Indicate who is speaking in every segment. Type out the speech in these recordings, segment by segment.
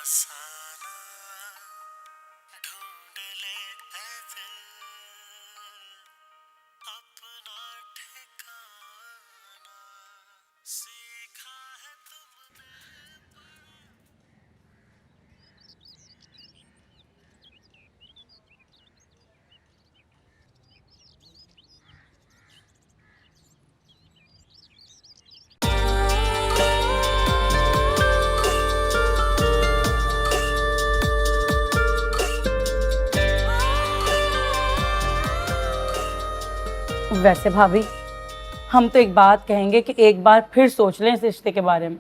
Speaker 1: फसाना ढूंढ ले ऐ दिल अपना ठिकाना सीखा है तुमने
Speaker 2: वैसे भाभी, हम तो एक बात कहेंगे कि एक बार फिर सोच लें इस रिश्ते के बारे में।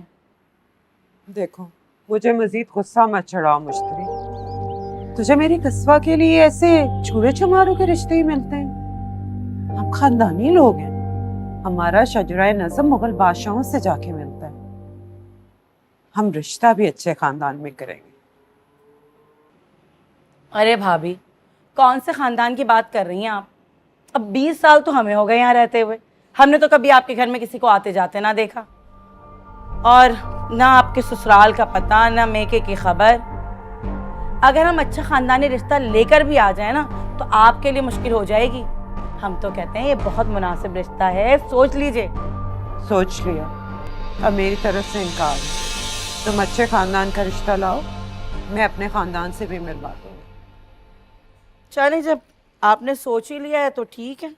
Speaker 3: देखो, मुझे मजीद गुस्सा मत चढ़ाओ मुश्तरी। तुझे मेरी कस्बा के लिए ऐसे छुरे छुमारों के रिश्ते ही मिलते हैं? हम खानदानी लोग हैं। हमारा शजरा नज़म मुगल बादशाहों से जाके मिलता है। हम रिश्ता भी अच्छे खानदान में करेंगे।
Speaker 2: अरे भाभी, कौन से खानदान की बात कर रही हैं आप? अब 20 साल तो हमें हो गए यहाँ रहते हुए। हमने तो कभी आपके घर में किसी को आते जाते ना देखा, और ना आपके ससुराल का पता, ना मेके की खबर। अगर हम अच्छा खानदानी रिश्ता लेकर भी आ जाए ना तो आपके लिए मुश्किल हो जाएगी। हम तो कहते हैं ये बहुत मुनासिब रिश्ता है, सोच लीजिए।
Speaker 3: सोच लिया, अब मेरी तरफ से इनकार है। तुम अच्छे खानदान का रिश्ता लाओ, मैं अपने खानदान से भी मिलवा दूंगी।
Speaker 2: चलिए, जब आपने सोच ही लिया है तो ठीक है,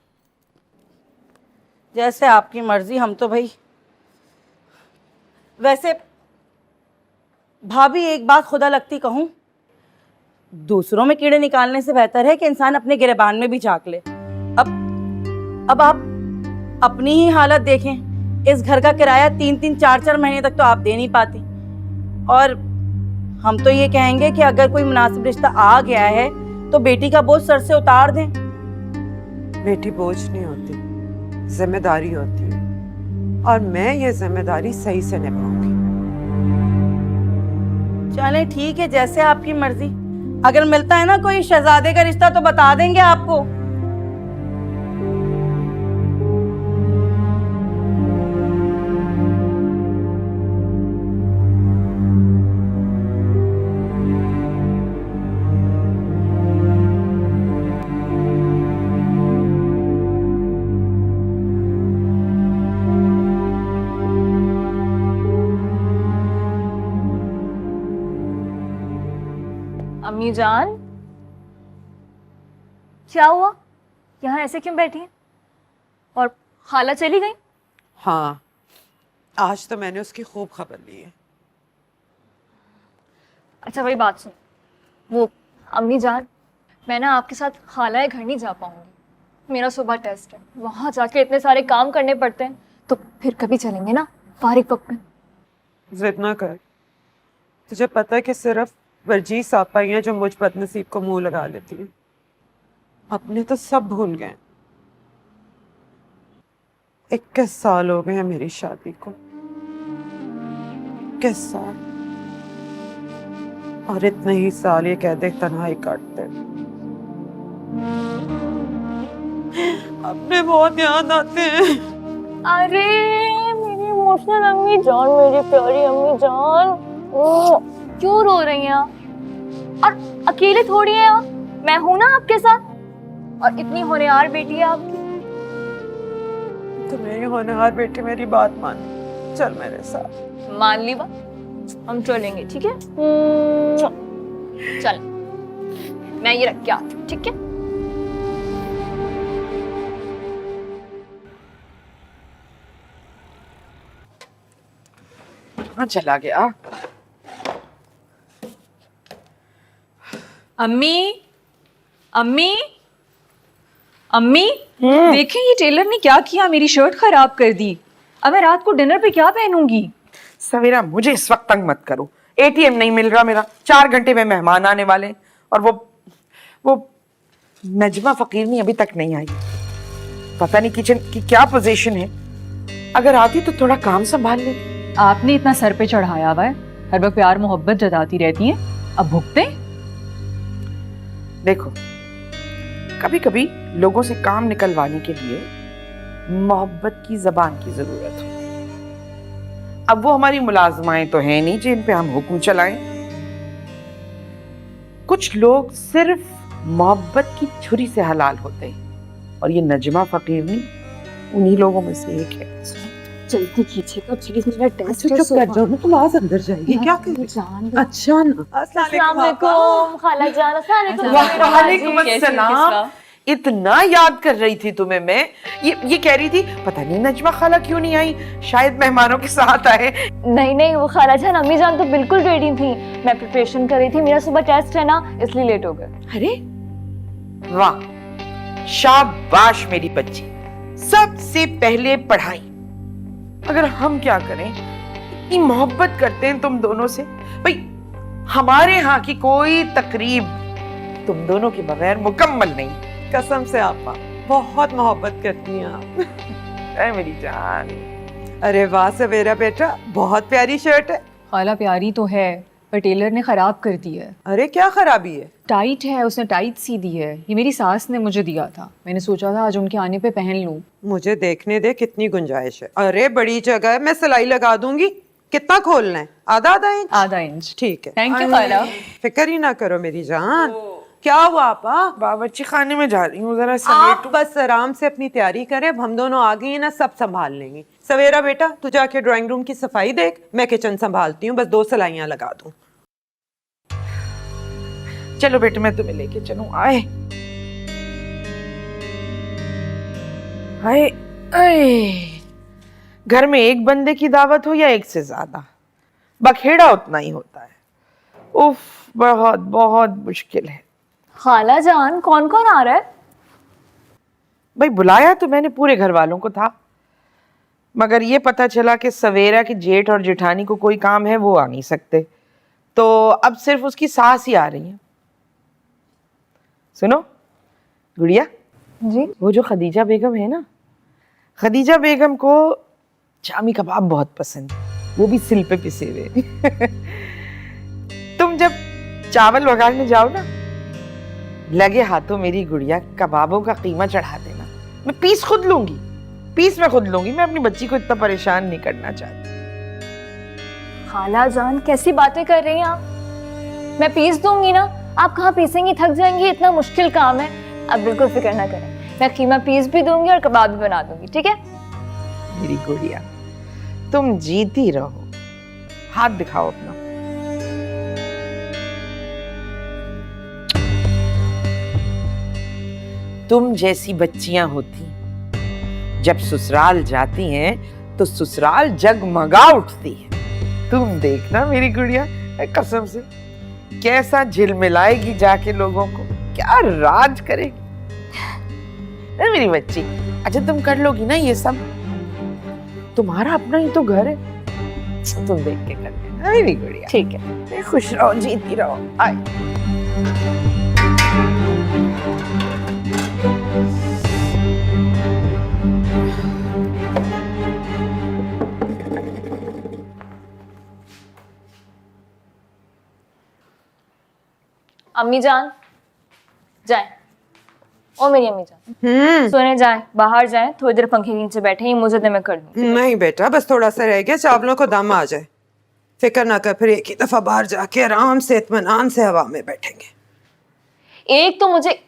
Speaker 2: जैसे आपकी मर्जी। हम तो भाई, वैसे भाभी एक बात खुदा लगती कहूँ, दूसरों में कीड़े निकालने से बेहतर है कि इंसान अपने गिरेबान में भी झांक ले। अब आप अपनी ही हालत देखें। इस घर का किराया 3-3, 4-4 महीने तक तो आप दे नहीं पाती, और हम तो ये कहेंगे कि अगर कोई मुनासिब रिश्ता आ गया है तो बेटी का बोझ सर से उतार दें।
Speaker 3: बेटी बोझ नहीं होती, जिम्मेदारी होती है, और मैं ये जिम्मेदारी सही से निभाऊंगी।
Speaker 2: चलें ठीक है, जैसे आपकी मर्जी। अगर मिलता है ना कोई शहजादे का रिश्ता तो बता देंगे आपको।
Speaker 4: अम्मी जान, क्या हुआ? यहाँ ऐसे क्यों बैठी हैं? और खाला चली गई?
Speaker 3: हाँ, आज तो मैंने उसकी खूब खबर ली है।
Speaker 4: अच्छा वही बात सुन, वो अम्मी जान, मैं ना आपके साथ खाला घर नहीं जा पाऊंगी। मेरा सुबह टेस्ट है, वहाँ जाके इतने सारे काम करने पड़ते हैं, तो फिर कभी चलेंगे ना फारिग वक्त में।
Speaker 3: जिद ना कर। तुझे पता है कि सिर्फ वर्जीस आपा ही हैं जो मुझ बदनसीब को मुंह लगा लेती हैं। अपने तो सब भूल गए। 21 साल हो गए हैं मेरी शादी को, 21 साल, और इतने ही साल ये कहते तन्हाई काटते। अपने बहुत याद आते हैं।
Speaker 4: अरे मेरी इमोशनल अम्मी जान, मेरी प्यारी अम्मी जान, क्यों रो रही हैं आप? और अकेले थोड़ी हैं आप, मैं हूं ना आपके साथ, और इतनी होनहार बेटी है आपकी।
Speaker 3: तो मेरी होनहार बेटी मेरी बात मान, चल मेरे साथ।
Speaker 4: मान ली बात, हम चलेंगे, ठीक है? चल, मैं ये रख के आती हूँ, ठीक है?
Speaker 3: हाँ, चला गया।
Speaker 4: अम्मी, अम्मी, अम्मी, देखें ये टेलर ने क्या किया, मेरी शर्ट खराब कर दी। अब मैं रात को डिनर पे क्या पहनूंगी?
Speaker 5: सवेरा, मुझे इस वक्त तंग मत करो। एटीएम नहीं मिल रहा मेरा, 4 घंटे में मेहमान आने वाले हैं, और वो नजमा फकीरनी अभी तक नहीं आई। पता नहीं किचन की क्या पोजीशन है। अगर आती तो थोड़ा काम संभाल लेती।
Speaker 4: आपने इतना सर पे चढ़ाया हुआ है, हर वक्त प्यार मोहब्बत जताती रहती हैं, अब भुगते।
Speaker 5: देखो, कभी कभी लोगों से काम निकलवाने के लिए मोहब्बत की जबान की जरूरत होती है। अब वो हमारी मुलाजमाएं तो हैं नहीं जिन पे हम हुक्म चलाएं। कुछ लोग सिर्फ मोहब्बत की छुरी से हलाल होते हैं और ये नजमा फकीर नहीं उन्हीं लोगों में से एक है।
Speaker 4: जल्दी कीजिएगा प्लीज, मेरा टेस्ट
Speaker 3: चुप कर जाओ ना, तुम आज अंदर जाएगी क्या कर रही?
Speaker 4: जान।
Speaker 3: अच्छा ना,
Speaker 4: अस्सलाम वालेकुम खाला जान। अस्सलाम
Speaker 5: वालेकुम अस्सलाम। इतना याद कर रही थी तुम्हें मैं, ये कह रही थी पता नहीं नजमा खाला क्यों नहीं आई, शायद मेहमानों के साथ आए।
Speaker 4: नहीं नहीं, वो खाला जान अम्मी जान तो बिल्कुल रेडी थी, मैं प्रिपरेशन कर रही थी, मेरा सुबह टेस्ट है ना इसलिए लेट हो गए।
Speaker 5: अरे वाह, शाबाश मेरी बच्ची, सबसे पहले पढ़ाई। अगर हम क्या करें, इतनी मोहब्बत करते हैं तुम दोनों से, भाई हमारे यहाँ की कोई तकरीब तुम दोनों के बगैर मुकम्मल नहीं।
Speaker 3: कसम से आपा बहुत मोहब्बत करती हैं आप।
Speaker 5: अरे मेरी जान।
Speaker 3: अरे वाह सवेरा बेटा, बहुत प्यारी शर्ट है।
Speaker 6: खाला प्यारी तो है पर टेलर ने खराब कर दी है।
Speaker 3: अरे क्या खराबी है?
Speaker 6: टाइट है, उसने टाइट सी दी है। ये मेरी सास ने मुझे दिया था, मैंने सोचा था आज उनके आने पे पहन लूं।
Speaker 3: मुझे देखने दे कितनी गुंजाइश है। अरे बड़ी जगह है, मैं सिलाई लगा दूंगी। कितना खोलना है? आधा आधा इंच?
Speaker 6: आधा इंच।
Speaker 3: ठीक है।
Speaker 6: थैंक यू खाला।
Speaker 3: फिक्र ही ना करो मेरी जान। क्या हुआ आपा?
Speaker 5: बावर्ची खाने में जा रही हूँ, जरा
Speaker 3: आप
Speaker 5: समेटूं।
Speaker 3: बस आराम से अपनी तैयारी करें, अब हम दोनों आ गई हैं ना, सब संभाल लेंगे। सवेरा बेटा तू जाके ड्राइंग रूम की सफाई देख, मैं किचन संभालती हूँ, बस 2 सिलाइयाँ लगा दूं।
Speaker 5: चलो बेटे मैं तुम्हें लेके चलूं। आए आए आए, घर में एक बंदे की दावत हो या एक से ज्यादा, बखेड़ा उतना ही होता है। उफ, बहुत बहुत मुश्किल है।
Speaker 4: खाला जान कौन कौन आ रहा है?
Speaker 5: भाई बुलाया तो मैंने पूरे घर वालों को था, मगर ये पता चला कि सवेरा के जेठ और जेठानी को कोई काम है, वो आ नहीं सकते, तो अब सिर्फ उसकी सास ही आ रही है। सुनो गुड़िया
Speaker 4: जी
Speaker 5: वो जो खदीजा बेगम है ना, खदीजा बेगम को शामी कबाब बहुत पसंद है, वो भी सिल पे पिसे हुए। तुम जब चावल वगाड़ने जाओ ना, लगे हाथों मेरी गुड़िया कबाबों का कीमा चढ़ा देना, मैं पीस खुद लूंगी, पीस मैं खुद लूंगी, मैं अपनी बच्ची को इतना परेशान नहीं करना चाहती।
Speaker 4: खाला जान कैसी बातें कर रही हैं आप? मैं पीस दूंगी ना, आप कहाँ पीसेंगी, थक जाएंगी, इतना मुश्किल काम है। आप बिल्कुल फिक्र ना करें, मैं कीमा पीस भी दूंगी और कबाब भी बना दूंगी, ठीक है?
Speaker 5: मेरी गुड़िया तुम जीती रहो, हाथ दिखाओ अपना। तुम जैसी बच्चियां होती जब ससुराल जाती हैं तो ससुराल जगमगा उठती है। तुम देखना मेरी गुड़िया, कसम से कैसा झिलमिलाएगी जाके लोगों को, क्या राज करेगी। मेरी बच्ची, अच्छा तुम कर लोगी ना ये सब, तुम्हारा अपना ही तो घर है, तुम देख के कर लेना मेरी गुड़िया।
Speaker 4: ठीक है।
Speaker 5: खुश रहो, जीती रहो। आए
Speaker 4: अम्मी जान जाए, ओ मेरी अम्मी जान सोने जाए, बाहर जाए, थोड़ी देर पंखे के नीचे बैठे, ये मुझे मैं कर लूँ।
Speaker 3: नहीं बेटा, बस थोड़ा सा रह गया, चावलों को दम आ जाए। फिक्र ना कर, फिर एक ही दफा बाहर जाके आराम से इत्मीनान से हवा में बैठेंगे।
Speaker 4: एक तो मुझे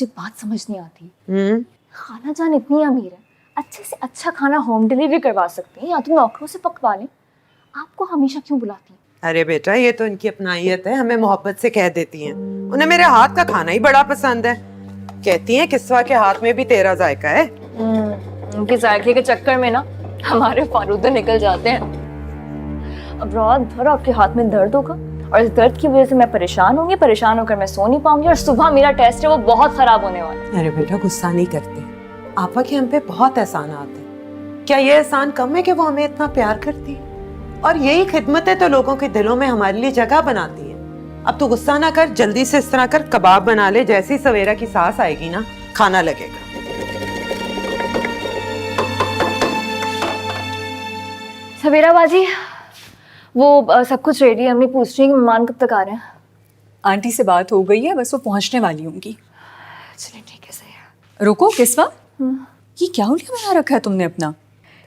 Speaker 4: बात समझ नहीं आती, खाला जान इतनी अमीर है, अच्छे से अच्छा खाना होम डिलीवरी करवा सकती हैं या तो नौकरों से पकवा लें, आपको हमेशा क्यों बुलाती हैं?
Speaker 3: अरे बेटा ये तो इनकी अपनाइयत है, हमें मोहब्बत से कह देती हैं। उन्हें मेरे हाथ का खाना ही बड़ा पसंद है, कहती हैं किस्वा के हाथ में भी तेरा जायका है।
Speaker 4: उनके जायके के चक्कर में ना हमारे फालूदे निकल जाते हैं। अब रात भर आपके हाथ में दर्द होगा और इस दर्द की वजह से मैं परेशान होंगी, परेशान होकर मैं सो नहीं पाऊंगी और सुबह मेरा टेस्ट है वो बहुत खराब होने वाला है।
Speaker 3: अरे बेटा गुस्सा नहीं करते, आपा के हम पे बहुत एहसानात हैं। क्या ये एहसान कम है कि वो हमें इतना प्यार करती है? और यही खिदमतें तो लोगों के दिलों में हमारे लिए जगह बनाती है। अब तो गुस्सा ना कर, जल्दी से इस तरह कर कबाब बना ले, जैसी सवेरा की सास आएगी ना खाना लगेगा।
Speaker 4: सवेरा बाजी वो सब कुछ रेडी है, अम्मी पूछ रही है कि मेहमान कब तक आ रहे हैं।
Speaker 6: आंटी से बात हो गई है, बस वो पहुंचने वाली होंगी।
Speaker 4: चलिए ठीक है, सही है।
Speaker 6: रुको किस्वा, ये क्या उल्टा बना रखा है तुमने अपना?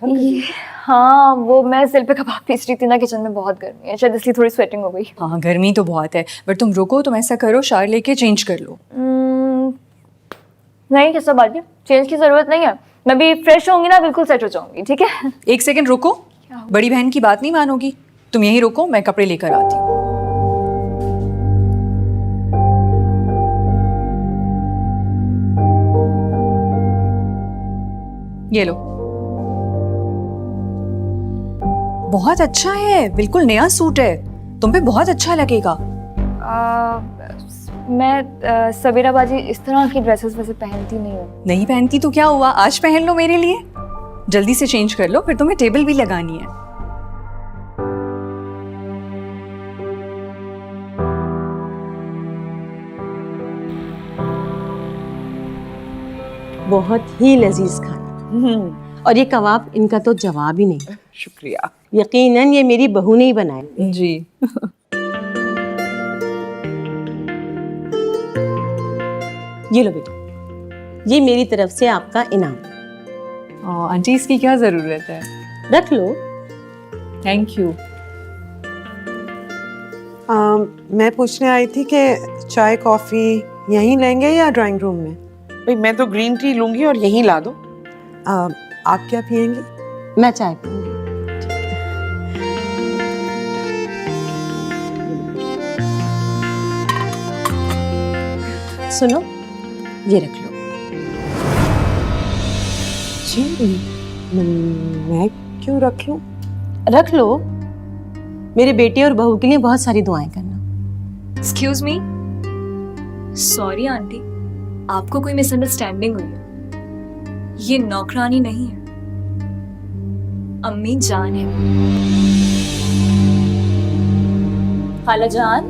Speaker 4: ये हाँ वो मैं सिल पे कबाब पीस रही थी ना, किचन में बहुत गर्मी है, शायद इसलिए थोड़ी स्वेटिंग हो गई।
Speaker 6: हाँ गर्मी तो बहुत है, बट तुम रुको, तुम ऐसा करो शार लेके चेंज कर लो।
Speaker 4: नहीं कैसा बात है, चेंज की जरूरत नहीं है, मैं भी फ्रेश होंगी ना बिल्कुल सेट हो जाऊंगी, ठीक है।
Speaker 6: एक सेकंड रुको, बड़ी बहन की बात नहीं मानोगी, तुम यहीं रुको, मैं कपड़े लेकर आती हूँ। ये लो, बहुत अच्छा है, बिल्कुल नया सूट है, तुम पे बहुत अच्छा लगेगा।
Speaker 4: मैं सवेरा बाजी इस तरह की ड्रेसेस वैसे पहनती नहीं हूँ।
Speaker 6: नहीं पहनती तो क्या हुआ, आज पहन लो मेरे लिए, जल्दी से चेंज कर लो, फिर तुम्हें टेबल भी लगानी है।
Speaker 7: बहुत ही लजीज खाना, और ये कबाब इनका तो जवाब ही नहीं।
Speaker 5: शुक्रिया।
Speaker 7: यकीनन ये मेरी बहू ने ही बनाए।
Speaker 6: जी।
Speaker 7: ये लो बेटा, ये मेरी तरफ से आपका इनाम,
Speaker 6: आंटी इसकी क्या जरूरत है,
Speaker 7: रख लो।
Speaker 6: Thank you.
Speaker 3: मैं पूछने आई थी कि चाय कॉफी यहीं लेंगे या ड्राइंग रूम में?
Speaker 5: भाई मैं तो ग्रीन टी लूंगी और यहीं ला दो।
Speaker 3: आप क्या पियेंगे?
Speaker 7: मैं चाय पीऊंगी। सुनो, ये रख लो।
Speaker 3: जी मैं क्यों रख लूं?
Speaker 7: रख लो, मेरे बेटे और बहू के लिए बहुत सारी दुआएं करना।
Speaker 4: एक्सक्यूज मी, सॉरी आंटी, आपको कोई मिसअंडरस्टैंडिंग हुई है, ये नौकरानी नहीं है, अम्मी जान है। खाला जान,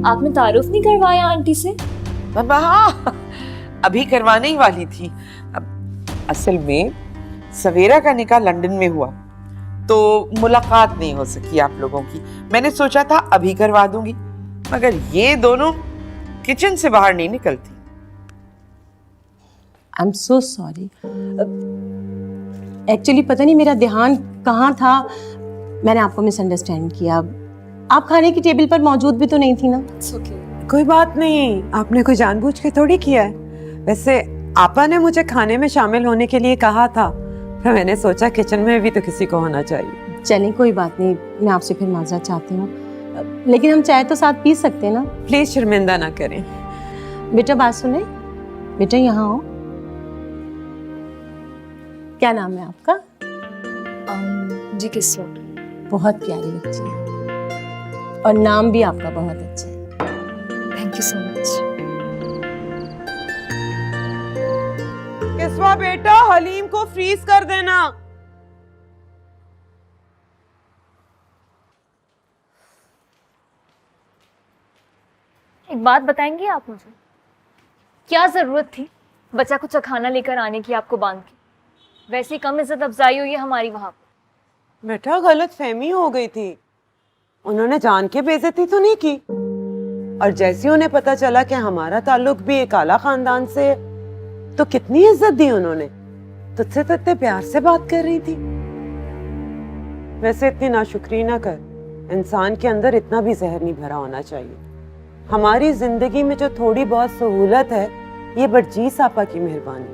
Speaker 4: आपने तारुफ नहीं करवाया आंटी से?
Speaker 5: हाँ, अभी करवाने ही वाली थी। अब असल में सवेरा का निकाह लंदन में हुआ तो मुलाकात नहीं हो सकी आप लोगों की। मैंने सोचा था अभी करवा दूंगी, मगर ये दोनों किचन से बाहर नहीं निकलती।
Speaker 7: I am so sorry. Actually पता नहीं मेरा ध्यान कहाँ था, मैंने आपको मिसअंडरस्टैंड किया। आप खाने की टेबल पर मौजूद भी तो नहीं थी ना।
Speaker 3: कोई बात नहीं, आपने कोई जानबूझ के थोड़ी किया है। वैसे आपा ने मुझे खाने में शामिल होने के लिए कहा था, तो मैंने सोचा किचन में भी तो किसी को होना चाहिए।
Speaker 7: चलें, कोई बात नहीं, मैं आपसे फिर माजरत चाहती हूँ, लेकिन हम चाय तो साथ पी सकते हैं ना।
Speaker 3: प्लीज शर्मिंदा ना करें।
Speaker 7: बेटा बात सुने, बेटा यहाँ आओ। क्या नाम है आपका?
Speaker 4: जी किस्सा।
Speaker 7: बहुत प्यारी बच्ची है, और नाम भी आपका बहुत अच्छा है।
Speaker 4: Thank you so much.
Speaker 3: Kiswa बेटा, हलीम को फ्रीज कर देना।
Speaker 4: एक बात बताएंगे आप मुझे, क्या जरूरत थी बच्चा को चखाना लेकर आने की आपको बांध के? वैसी कम इज्जत अफजाई हुई है हमारी वहां पर।
Speaker 3: बेटा गलत फहमी हो गई थी, उन्होंने जान के बेइज्जती तो नहीं की, और जैसे उन्हें पता चला कि हमारा ताल्लुक भी एक आला खानदान से है, तो कितनी इज्जत दी उन्होंने। तुझसे तो इतने प्यार से बात कर रही थी। वैसे इतनी नाशुक्री ना कर, इंसान के अंदर इतना भी जहर नहीं भरा होना चाहिए। हमारी जिंदगी में जो थोड़ी बहुत सहूलत है, ये बर्जीस आपा की मेहरबानी।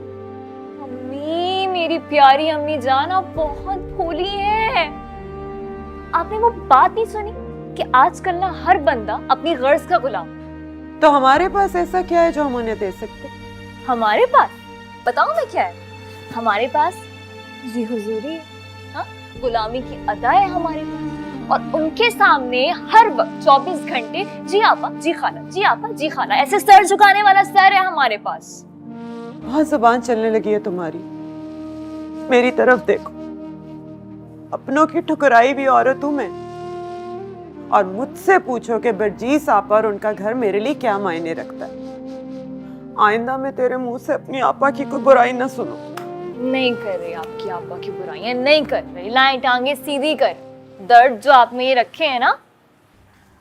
Speaker 4: अम्मी, मेरी प्यारी अम्मी जान, आप बहुत भोली हैं। आपने वो बात नहीं सुनी कि आजकल ना हर बंदा अपनी गर्ज का गुलाम।
Speaker 3: तो हमारे पास ऐसा क्या है जो हम उन्हें दे सकते?
Speaker 4: हमारे पास बताऊं मैं क्या है? हमारे पास जी हुजूरी है, हाँ? गुलामी की अदा है हमारे पास, और उनके सामने हर वक्त 24 घंटे जी आपा जी खाला, जी आपा जी खाला, ऐसे सर झुकाने वाला सर है हमारे पास।
Speaker 3: बहुत जुबान चलने लगी है तुम्हारी। मेरी तरफ देखो, अपनों की ठुकराई भी औरत हूं मैं, और मुझसे पूछो कि बर्जीस आपा और उनका घर मेरे लिए क्या मायने रखता है। आइंदा मैं तेरे मुंह से अपनी आपा की कोई बुराई ना सुनो।
Speaker 4: नहीं कर रही आपकी आपा की बुराइयां, नहीं कर रही, लाएं टांगे सीधी कर। दर्द जो आप में ये रखे हैं ना,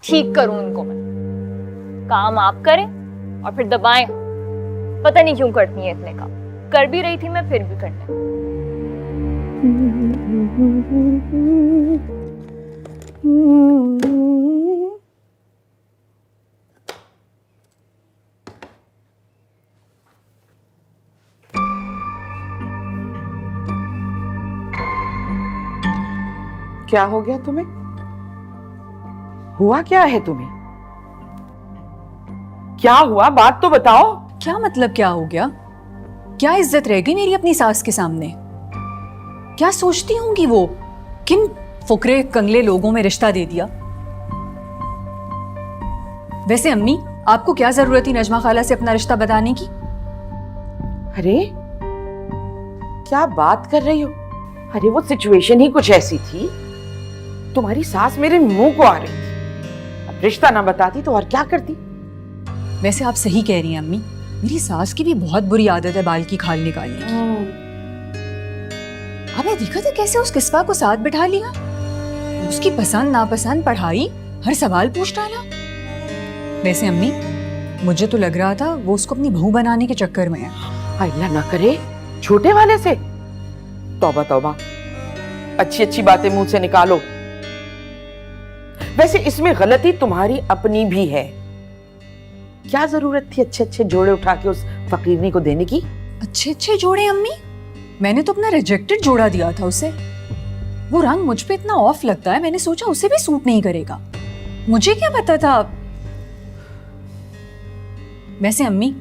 Speaker 4: ठीक करूं उनको मैं। काम आप करें और फिर दबाएं। पता नहीं क्यों करती है इतने काम, कर भी रही थी मैं फिर भी करने।
Speaker 5: क्या हो गया तुम्हें? हुआ क्या है तुम्हें? क्या हुआ, बात तो बताओ।
Speaker 6: क्या मतलब क्या हो गया? क्या इज्जत रह गई मेरी अपनी सास के सामने? क्या सोचती होंगी वो? किन फुकरे कंगले लोगों में रिश्ता दे दिया? वैसे अम्मी, आपको क्या जरूरत थी नजमा खाला से अपना रिश्ता बताने की?
Speaker 5: अरे क्या बात कर रही हो? अरे वो सिचुएशन ही कुछ ऐसी थी, तुम्हारी सास मेरे मुंह को आ रही थी। अब रिश्ता ना बताती तो और क्या करती?
Speaker 6: वैसे आप सही कह रही हैं अम्मी, मेरी सास की भी बहुत बुरी आदत है बाल की खाल निकालने की। आपने देखा था कैसे उस किस्वा को साथ बिठा लिया, उसकी पसंद नापसंद, पढ़ाई, हर सवाल पूछ डाला। वैसे अम्मी, मुझे तो लग रहा था वो उसको अपनी बहू बनाने के चक्कर में है।
Speaker 5: अल्लाह ना करे छोटे वाले से। तौबा तौबा, अच्छी अच्छी बातें मुंह से निकालो। वैसे इसमें गलती तुम्हारी अपनी भी है। क्या जरूरत थी अच्छे अच्छे जोड़े उठा के उस फकीरनी को देने की?
Speaker 6: अच्छे अच्छे जोड़े अम्मी? मैंने तो अपना रिजेक्टेड जोड़ा दिया था उसे। वो रंग मुझ पे इतना ऑफ लगता है, मैंने सोचा उसे भी सूट नहीं करेगा। मुझे क्या पता था। वैसे अम्मी,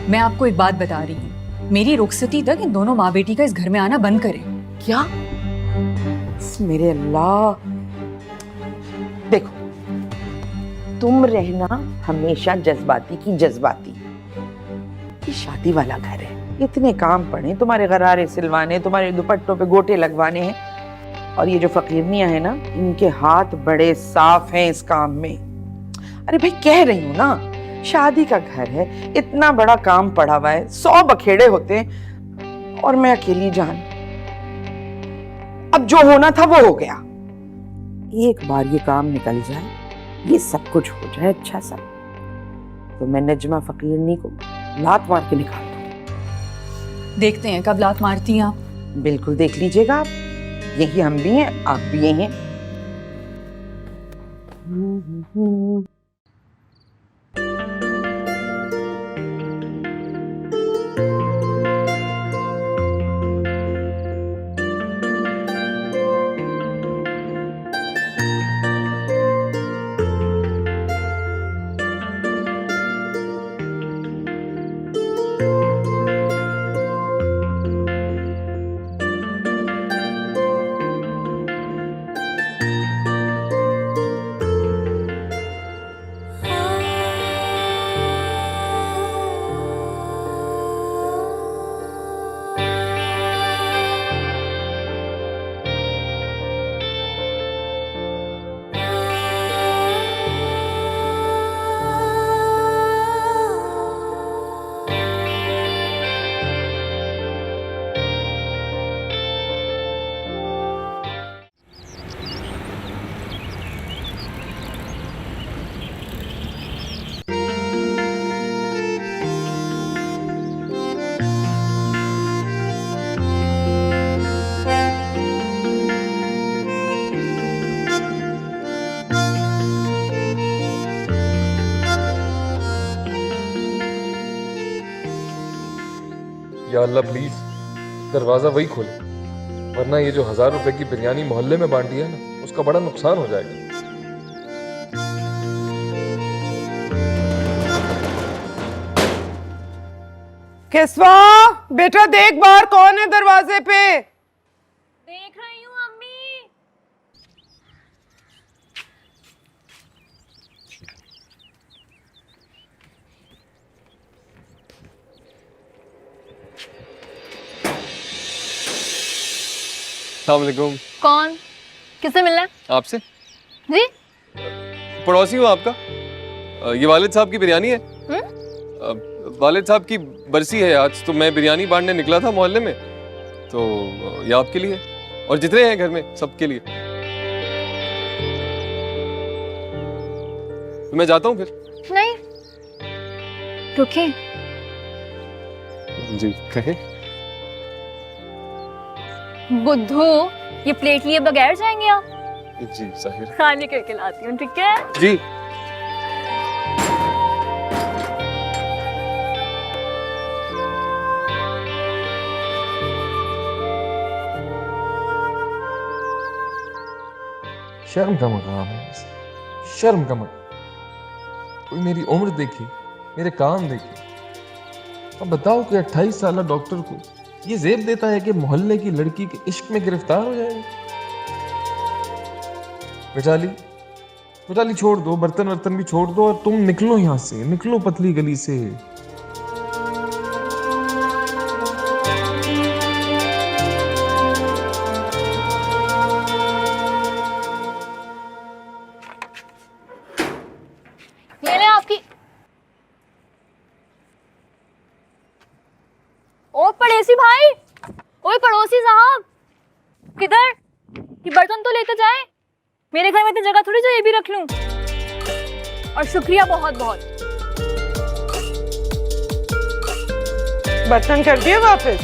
Speaker 6: मैं आपको एक बात बता रही हूँ, मेरी रुखसती तक इन दोनों माँ बेटी का इस घर में आना बंद करें।
Speaker 5: क्या? मेरे अल्लाह, देखो तुम रहना हमेशा जज्बाती की जज्बाती। ये शादी वाला घर है, इतने काम पड़े, तुम्हारे गरारे सिलवाने, तुम्हारे दुपट्टों पे गोटे लगवाने हैं। और ये जो फकीरनियां हैं ना, इनके हाथ बड़े साफ हैं इस काम में। अरे भाई कह रही हूं ना, शादी का घर है, इतना बड़ा काम पड़ा हुआ है, 100 बखेड़े होते हैं और मैं अकेली जान। अब जो होना था वो हो गया। एक बार ये काम निकल जाए, ये सब कुछ हो जाए अच्छा सा, तो मैं नजमा फकीरनी को लात मार के निकाल दूं।
Speaker 6: देखते हैं कब लात मारती हैं आप।
Speaker 5: बिल्कुल देख लीजिएगा आप, यही हम भी हैं, आप भी यही हैं।
Speaker 8: या अल्लाह प्लीज दरवाजा वही खोले, वरना ये जो 1000 रुपए की बिरयानी मोहल्ले में बांटी है ना, उसका बड़ा नुकसान हो जाएगा।
Speaker 3: किस्वा, बेटा देख बाहर कौन है दरवाजे पे।
Speaker 4: देख रही हूँ अम्मी।
Speaker 9: अस्सलाम वालेकुम।
Speaker 4: कौन? किससे मिलना है?
Speaker 9: आपसे?
Speaker 4: जी?
Speaker 9: पड़ोसी हूँ आपका। ये वालिद साहब की बिरयानी है। वालिद साहब की बरसी है आज, तो मैं बिरयानी बांटने निकला था मोहल्ले में, तो ये आपके लिए और जितने हैं घर में सबके लिए। तो मैं जाता हूँ फिर।
Speaker 4: नहीं, रुकिए।
Speaker 9: जी कहे।
Speaker 4: बुद्धू, ये प्लेट लिए बगैर जाएंगे आप?
Speaker 9: जी साहिर।
Speaker 4: खाली करके लाती हूँ, ठीक है?
Speaker 9: जी।
Speaker 8: शर्म का मकाम है, शर्म का मकाम। कोई मेरी उम्र देखी, मेरे काम देखे। अब बताओ कि 28 साल डॉक्टर को ये जेब देता है कि मोहल्ले की लड़की के इश्क में गिरफ्तार हो जाएगा। बेचाली छोड़ दो, बर्तन वर्तन भी छोड़ दो और तुम निकलो यहाँ से, निकलो पतली गली से।
Speaker 4: ये ले आपकी। ओ पड़ोसी भाई, ओए पड़ोसी साहब, किधर? ये बर्तन तो लेते जाए, मेरे घर में इतनी जगह थोड़ी जो ये भी रख लूं। और शुक्रिया बहुत बहुत।
Speaker 3: बर्तन कर दिए वापस?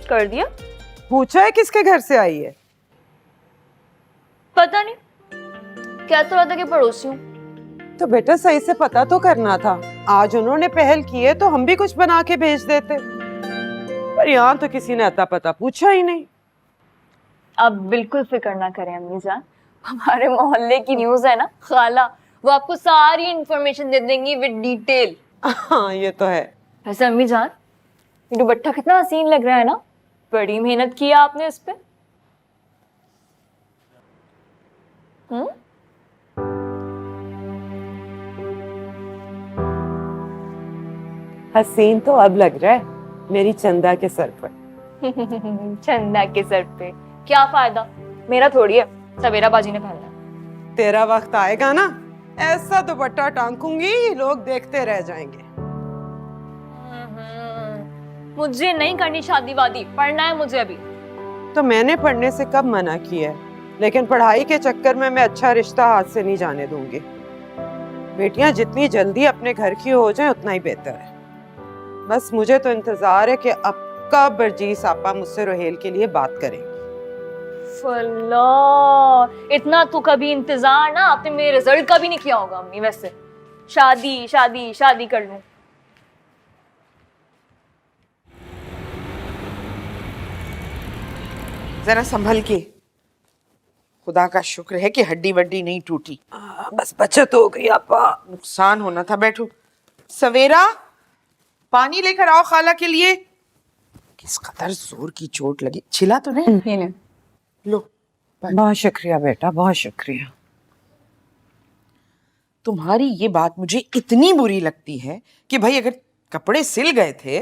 Speaker 4: कर दिया।
Speaker 3: पूछा है किसके घर से आई है?
Speaker 4: पता नहीं, क्या तो रहा था कि पड़ोसी हूँ।
Speaker 3: तो बेटा सही से पता तो करना था। आज उन्होंने पहल की है तो हम भी कुछ बना के भेज देते, पर यहाँ तो किसी ने अता पता पूछा ही नहीं।
Speaker 4: अब बिल्कुल फिक्र ना करें अम्मी जान, हमारे मोहल्ले की न्यूज़ है ना खाला, वो आपको सारी इंफॉर्मेशन दे देंगी विद डिटेल।
Speaker 3: हाँ ये तो है।
Speaker 4: वैसे अम्मी जान, ये दुपट्टा कितना हसीन लग रहा है ना, बड़ी मेहनत की है आपने इस पे।
Speaker 3: हसीन तो अब लग रहा है मेरी चंदा के सर पर।
Speaker 4: चंदा के सर पे क्या फायदा, मेरा थोड़ी है, सवेरा बाजी ने पहनना है।
Speaker 3: तेरा वक्त आएगा ना, ऐसा दुपट्टा टांगूंगी लोग देखते रह जाएंगे।
Speaker 4: मुझे नहीं करनी शादी वादी, पढ़ना है मुझे अभी।
Speaker 3: तो मैंने पढ़ने से कब मना किया है, लेकिन पढ़ाई के चक्कर में मैं अच्छा रिश्ता हाथ से नहीं जाने दूंगी। बेटियां जितनी जल्दी अपने घर की हो जाएं उतना ही बेहतर है। बस मुझे तो इंतजार है कि अब कब बरजीस आपा मुझसे रोहेल के लिए बात करेंगे।
Speaker 4: फल्ला, इतना तो कभी इंतजार ना आपने मेरे रिजल्ट का भी नहीं किया होगा अम्मी। वैसे शादी शादी शादी कर लूं।
Speaker 5: जरा संभल के। खुदा का शुक्र है कि हड्डी वड्डी नहीं टूटी।
Speaker 3: बस बचत हो गई आपा।
Speaker 5: नुकसान होना था। बैठो। सवेरा, पानी लेकर आओ खाला के लिए। किस कदर जोर की चोट लगी, छिला तो नहीं?
Speaker 6: ये ले।
Speaker 5: लो।
Speaker 3: बहुत शुक्रिया बेटा, बहुत शुक्रिया।
Speaker 5: तुम्हारी ये बात मुझे इतनी बुरी लगती है कि भाई अगर कपड़े सिल गए थे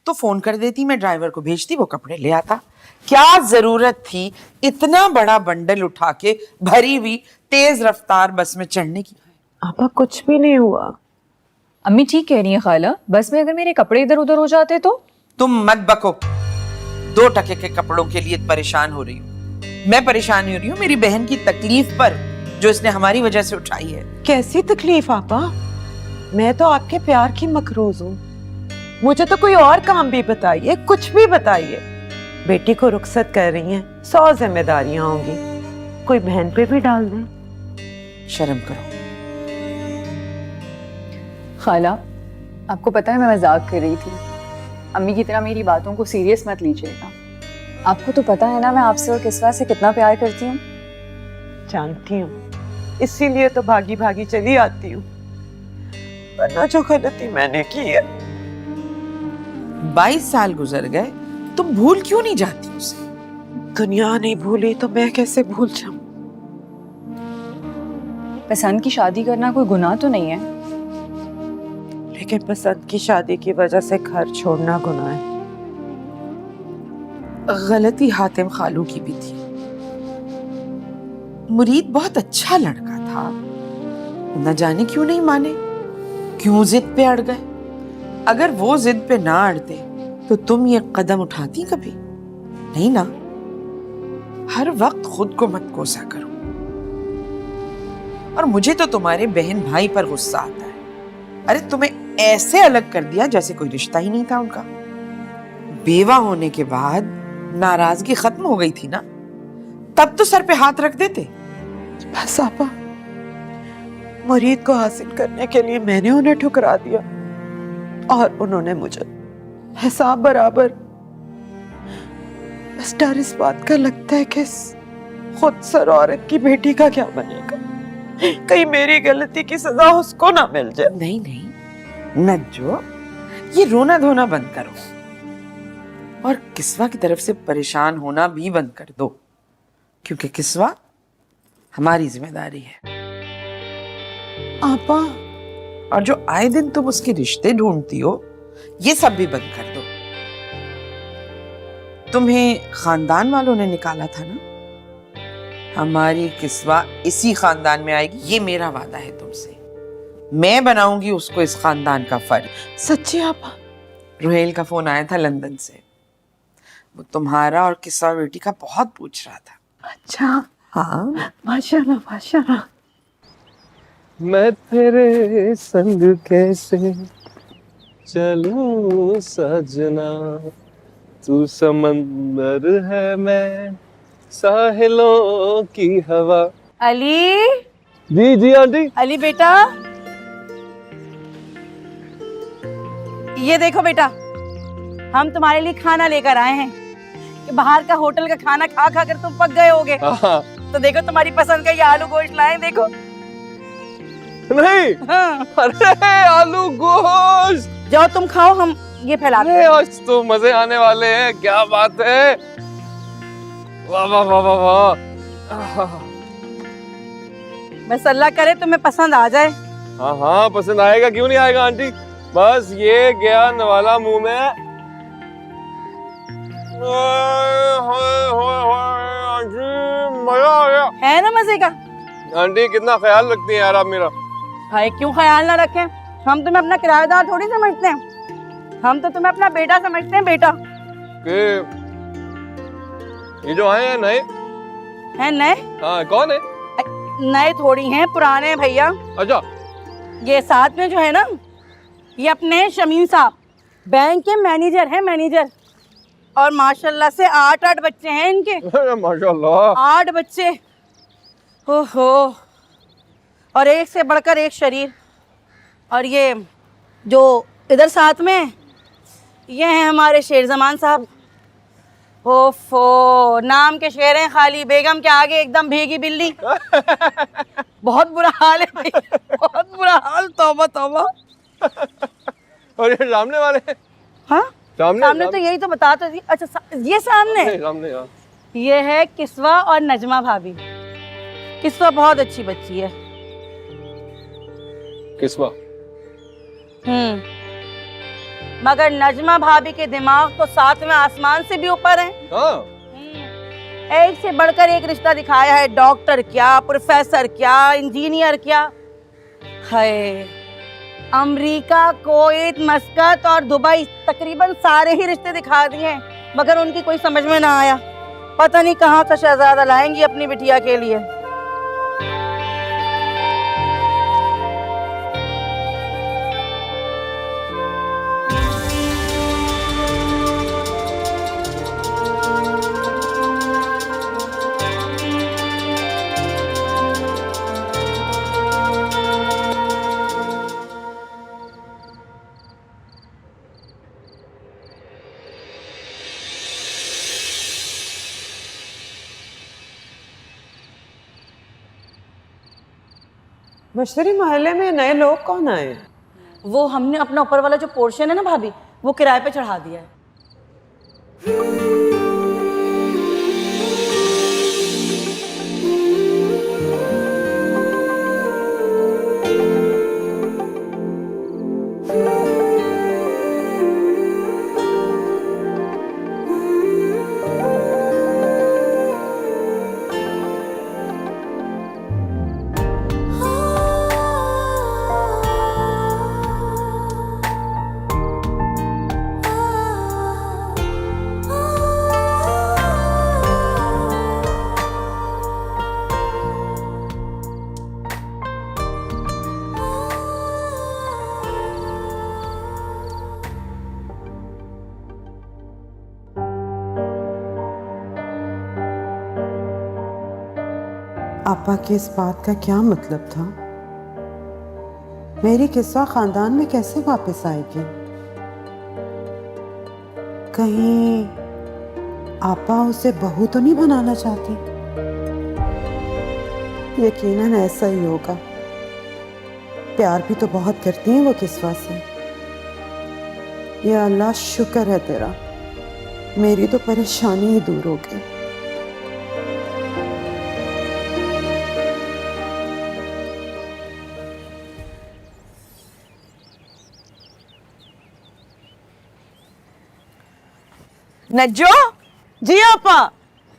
Speaker 5: तो फोन कर देती, मैं ड्राइवर को भेजती, वो कपड़े ले आता। क्या जरूरत थी इतना बड़ा बंडल उठा के भरी हुई तेज रफ्तार बस में चढ़ने की?
Speaker 3: आपा कुछ भी नहीं हुआ।
Speaker 6: अम्मी ठीक कह रही है खाला, बस में अगर मेरे कपड़े इधर उधर हो जाते तो?
Speaker 5: तुम मत बको। 2 टके के कपड़ों के लिए परेशान हो रही हूँ। मैं परेशान हो रही हूँ मेरी बहन की तकलीफ पर जो इसने हमारी वजह से उठाई है।
Speaker 3: कैसी तकलीफ आपा? मैं तो आपके प्यार की मकरूज हूँ। मुझे तो कोई और काम भी बताइए, कुछ भी बताइए। बेटी को रुखसत कर रही हैं, 100 जिम्मेदारियां होंगी, कोई बहन पे भी डाल दें।
Speaker 5: शर्म करो।
Speaker 6: खाला, आपको पता है मैं मजाक कर रही थी। अम्मी की तरह मेरी बातों को सीरियस मत लीजिएगा। आपको तो पता है ना मैं आपसे और किस्वा से कितना प्यार करती हूँ।
Speaker 3: जानती हूँ, इसीलिए तो भागी भागी चली आती हूँ, वरना जो गलती मैंने की है।
Speaker 5: 22 साल गुजर गए, तुम भूल क्यों नहीं जाती उसे?
Speaker 3: दुनिया नहीं भूली तो मैं कैसे भूल जाऊं?
Speaker 6: पसंद की शादी करना कोई गुनाह तो नहीं है,
Speaker 3: लेकिन पसंद की शादी की वजह से घर छोड़ना गुनाह है।
Speaker 5: गलती हातिम खालू की भी थी। मुरीद बहुत अच्छा लड़का था, न जाने क्यों नहीं माने, क्यों जिद पे अड़ गए। अगर वो जिद पे ना अड़ते तो तुम ये कदम उठाती कभी नहीं ना। हर वक्त खुद को मत कोसा करो। और मुझे तो तुम्हारे बहन भाई पर गुस्सा आता है। अरे तुम्हें ऐसे अलग कर दिया जैसे कोई रिश्ता ही नहीं था उनका। बेवा होने के बाद नाराजगी खत्म हो गई थी ना, तब तो सर पे हाथ रख देते।
Speaker 3: बस आपा, मुरीद को हासिल करने के लिए मैंने उन्हें ठुकरा दिया और उन्होंने मुझे हिसाब बराबर। बस डर इस बात का लगता है कि खुद सर औरत की बेटी का क्या बनेगा, कहीं मेरी गलती की सजा उसको ना मिल जाए।
Speaker 5: नहीं नहीं नज्जो, ये रोना धोना बंद करो और किस्वा की तरफ से परेशान होना भी बंद कर दो, क्योंकि किस्वा हमारी जिम्मेदारी है।
Speaker 3: आपा,
Speaker 5: और जो आए दिन तुम उसके रिश्ते ढूंढती हो, ये सब भी बंद कर दो। तुम्हें खानदान वालों ने निकाला था ना, हमारी किस्वा इसी खानदान में आएगी, ये मेरा वादा है तुमसे। मैं बनाऊंगी उसको इस खानदान का फर्द।
Speaker 3: सच्ची आपा?
Speaker 5: रुहेल का फोन आया था लंदन से, वो तुम्हारा और किस्वा बेटी का बहुत पूछ रहा था।
Speaker 3: अच्छा,
Speaker 5: हाँ
Speaker 3: माशाल्लाह माशाल्लाह।
Speaker 8: मैं तेरे संग कैसे चलूं सजना, तू समंदर है मैं साहिलों की हवा।
Speaker 2: अली,
Speaker 8: जी जी आंटी।
Speaker 2: अली बेटा, ये देखो बेटा, हम तुम्हारे लिए खाना लेकर आए हैं कि बाहर का होटल का खाना खा खा कर तुम पक गए होगे।
Speaker 8: हाँ।
Speaker 2: तो देखो तुम्हारी पसंद का ये आलू गोश्त लाए, देखो।
Speaker 8: नहीं,
Speaker 2: हाँ।
Speaker 8: अरे आलू गोश्त,
Speaker 2: जाओ तुम खाओ, हम ये फैलाते
Speaker 8: अरे
Speaker 2: हैं।
Speaker 8: आज तो मजे आने वाले हैं, क्या बात है, वाह वाह वाह वाह वाह।
Speaker 2: बस अल्लाह करे तुम्हें पसंद आ जाए।
Speaker 8: हाँ हाँ पसंद आएगा, क्यों नहीं आएगा आंटी, बस ये गया नवाला मुंह में। आंटी मजा आ गया।
Speaker 2: है ना मजे का?
Speaker 8: आंटी कितना ख्याल रखती हैं यार आप मेरा।
Speaker 2: भाई क्यों ख्याल ना रखें, हम तुम्हें अपना किराएदार थोड़ी समझते हैं, हम तो तुम्हें अपना बेटा समझते हैं। बेटा
Speaker 8: कि ये जो आए हैं नए
Speaker 2: है? नए?
Speaker 8: हाँ, कौन है?
Speaker 2: नए थोड़ी हैं, पुराने हैं भैया।
Speaker 8: अच्छा,
Speaker 2: ये साथ में जो है ना, ये अपने शमीम साहब बैंक के मैनेजर हैं, मैनेजर। और माशाल्लाह से 8 बच्चे हैं इनके।
Speaker 8: माशाल्लाह।
Speaker 2: 8 बच्चे, ओहो, और एक से बढ़कर एक शरीर। और ये जो इधर साथ में, ये हैं हमारे शेर जमान साहब। ओफो, नाम के शेर हैं खाली, बेगम के आगे एकदम भीगी बिल्ली। बहुत बुरा हाल है भाई, बहुत बुरा हाल, तौबा तौबा।
Speaker 8: और ये सामने वाले हैं?
Speaker 2: हाँ, सामने तो यही तो बताते थी। अच्छा, ये सामने
Speaker 8: हाँ।
Speaker 2: ये है किस्वा और नजमा भाभी। किस्वा बहुत अच्छी बच्ची है।
Speaker 8: किस्वा?
Speaker 2: मगर नजमा भाभी के दिमाग तो 7वें आसमान से भी ऊपर है।
Speaker 8: हाँ।
Speaker 2: एक से बढ़कर एक रिश्ता दिखाया है, डॉक्टर क्या, प्रोफेसर क्या, इंजीनियर क्या। है अमेरिका, कुवैत, मस्कत और दुबई, तकरीबन सारे ही रिश्ते दिखा दिए हैं, मगर उनकी कोई समझ में ना आया। पता नहीं कहाँ से शहजादा लाएंगी अपनी बिटिया के लिए।
Speaker 3: मशतरी मोहल्ले में नए लोग कौन आए?
Speaker 2: वो हमने अपना ऊपर वाला जो पोर्शन है ना भाभी, वो किराए पे चढ़ा दिया है।
Speaker 3: आपा के इस बात का क्या मतलब था? मेरी किस्सा खानदान में कैसे वापस आएगी? कहीं आपा उसे बहू तो नहीं बनाना चाहती? यकीनन ऐसा ही होगा। प्यार भी तो बहुत करती हैं वो किस्वा से। या अल्लाह, शुक्र है तेरा, मेरी तो परेशानी ही दूर हो गई।
Speaker 5: नज्जो,
Speaker 3: जी आपा,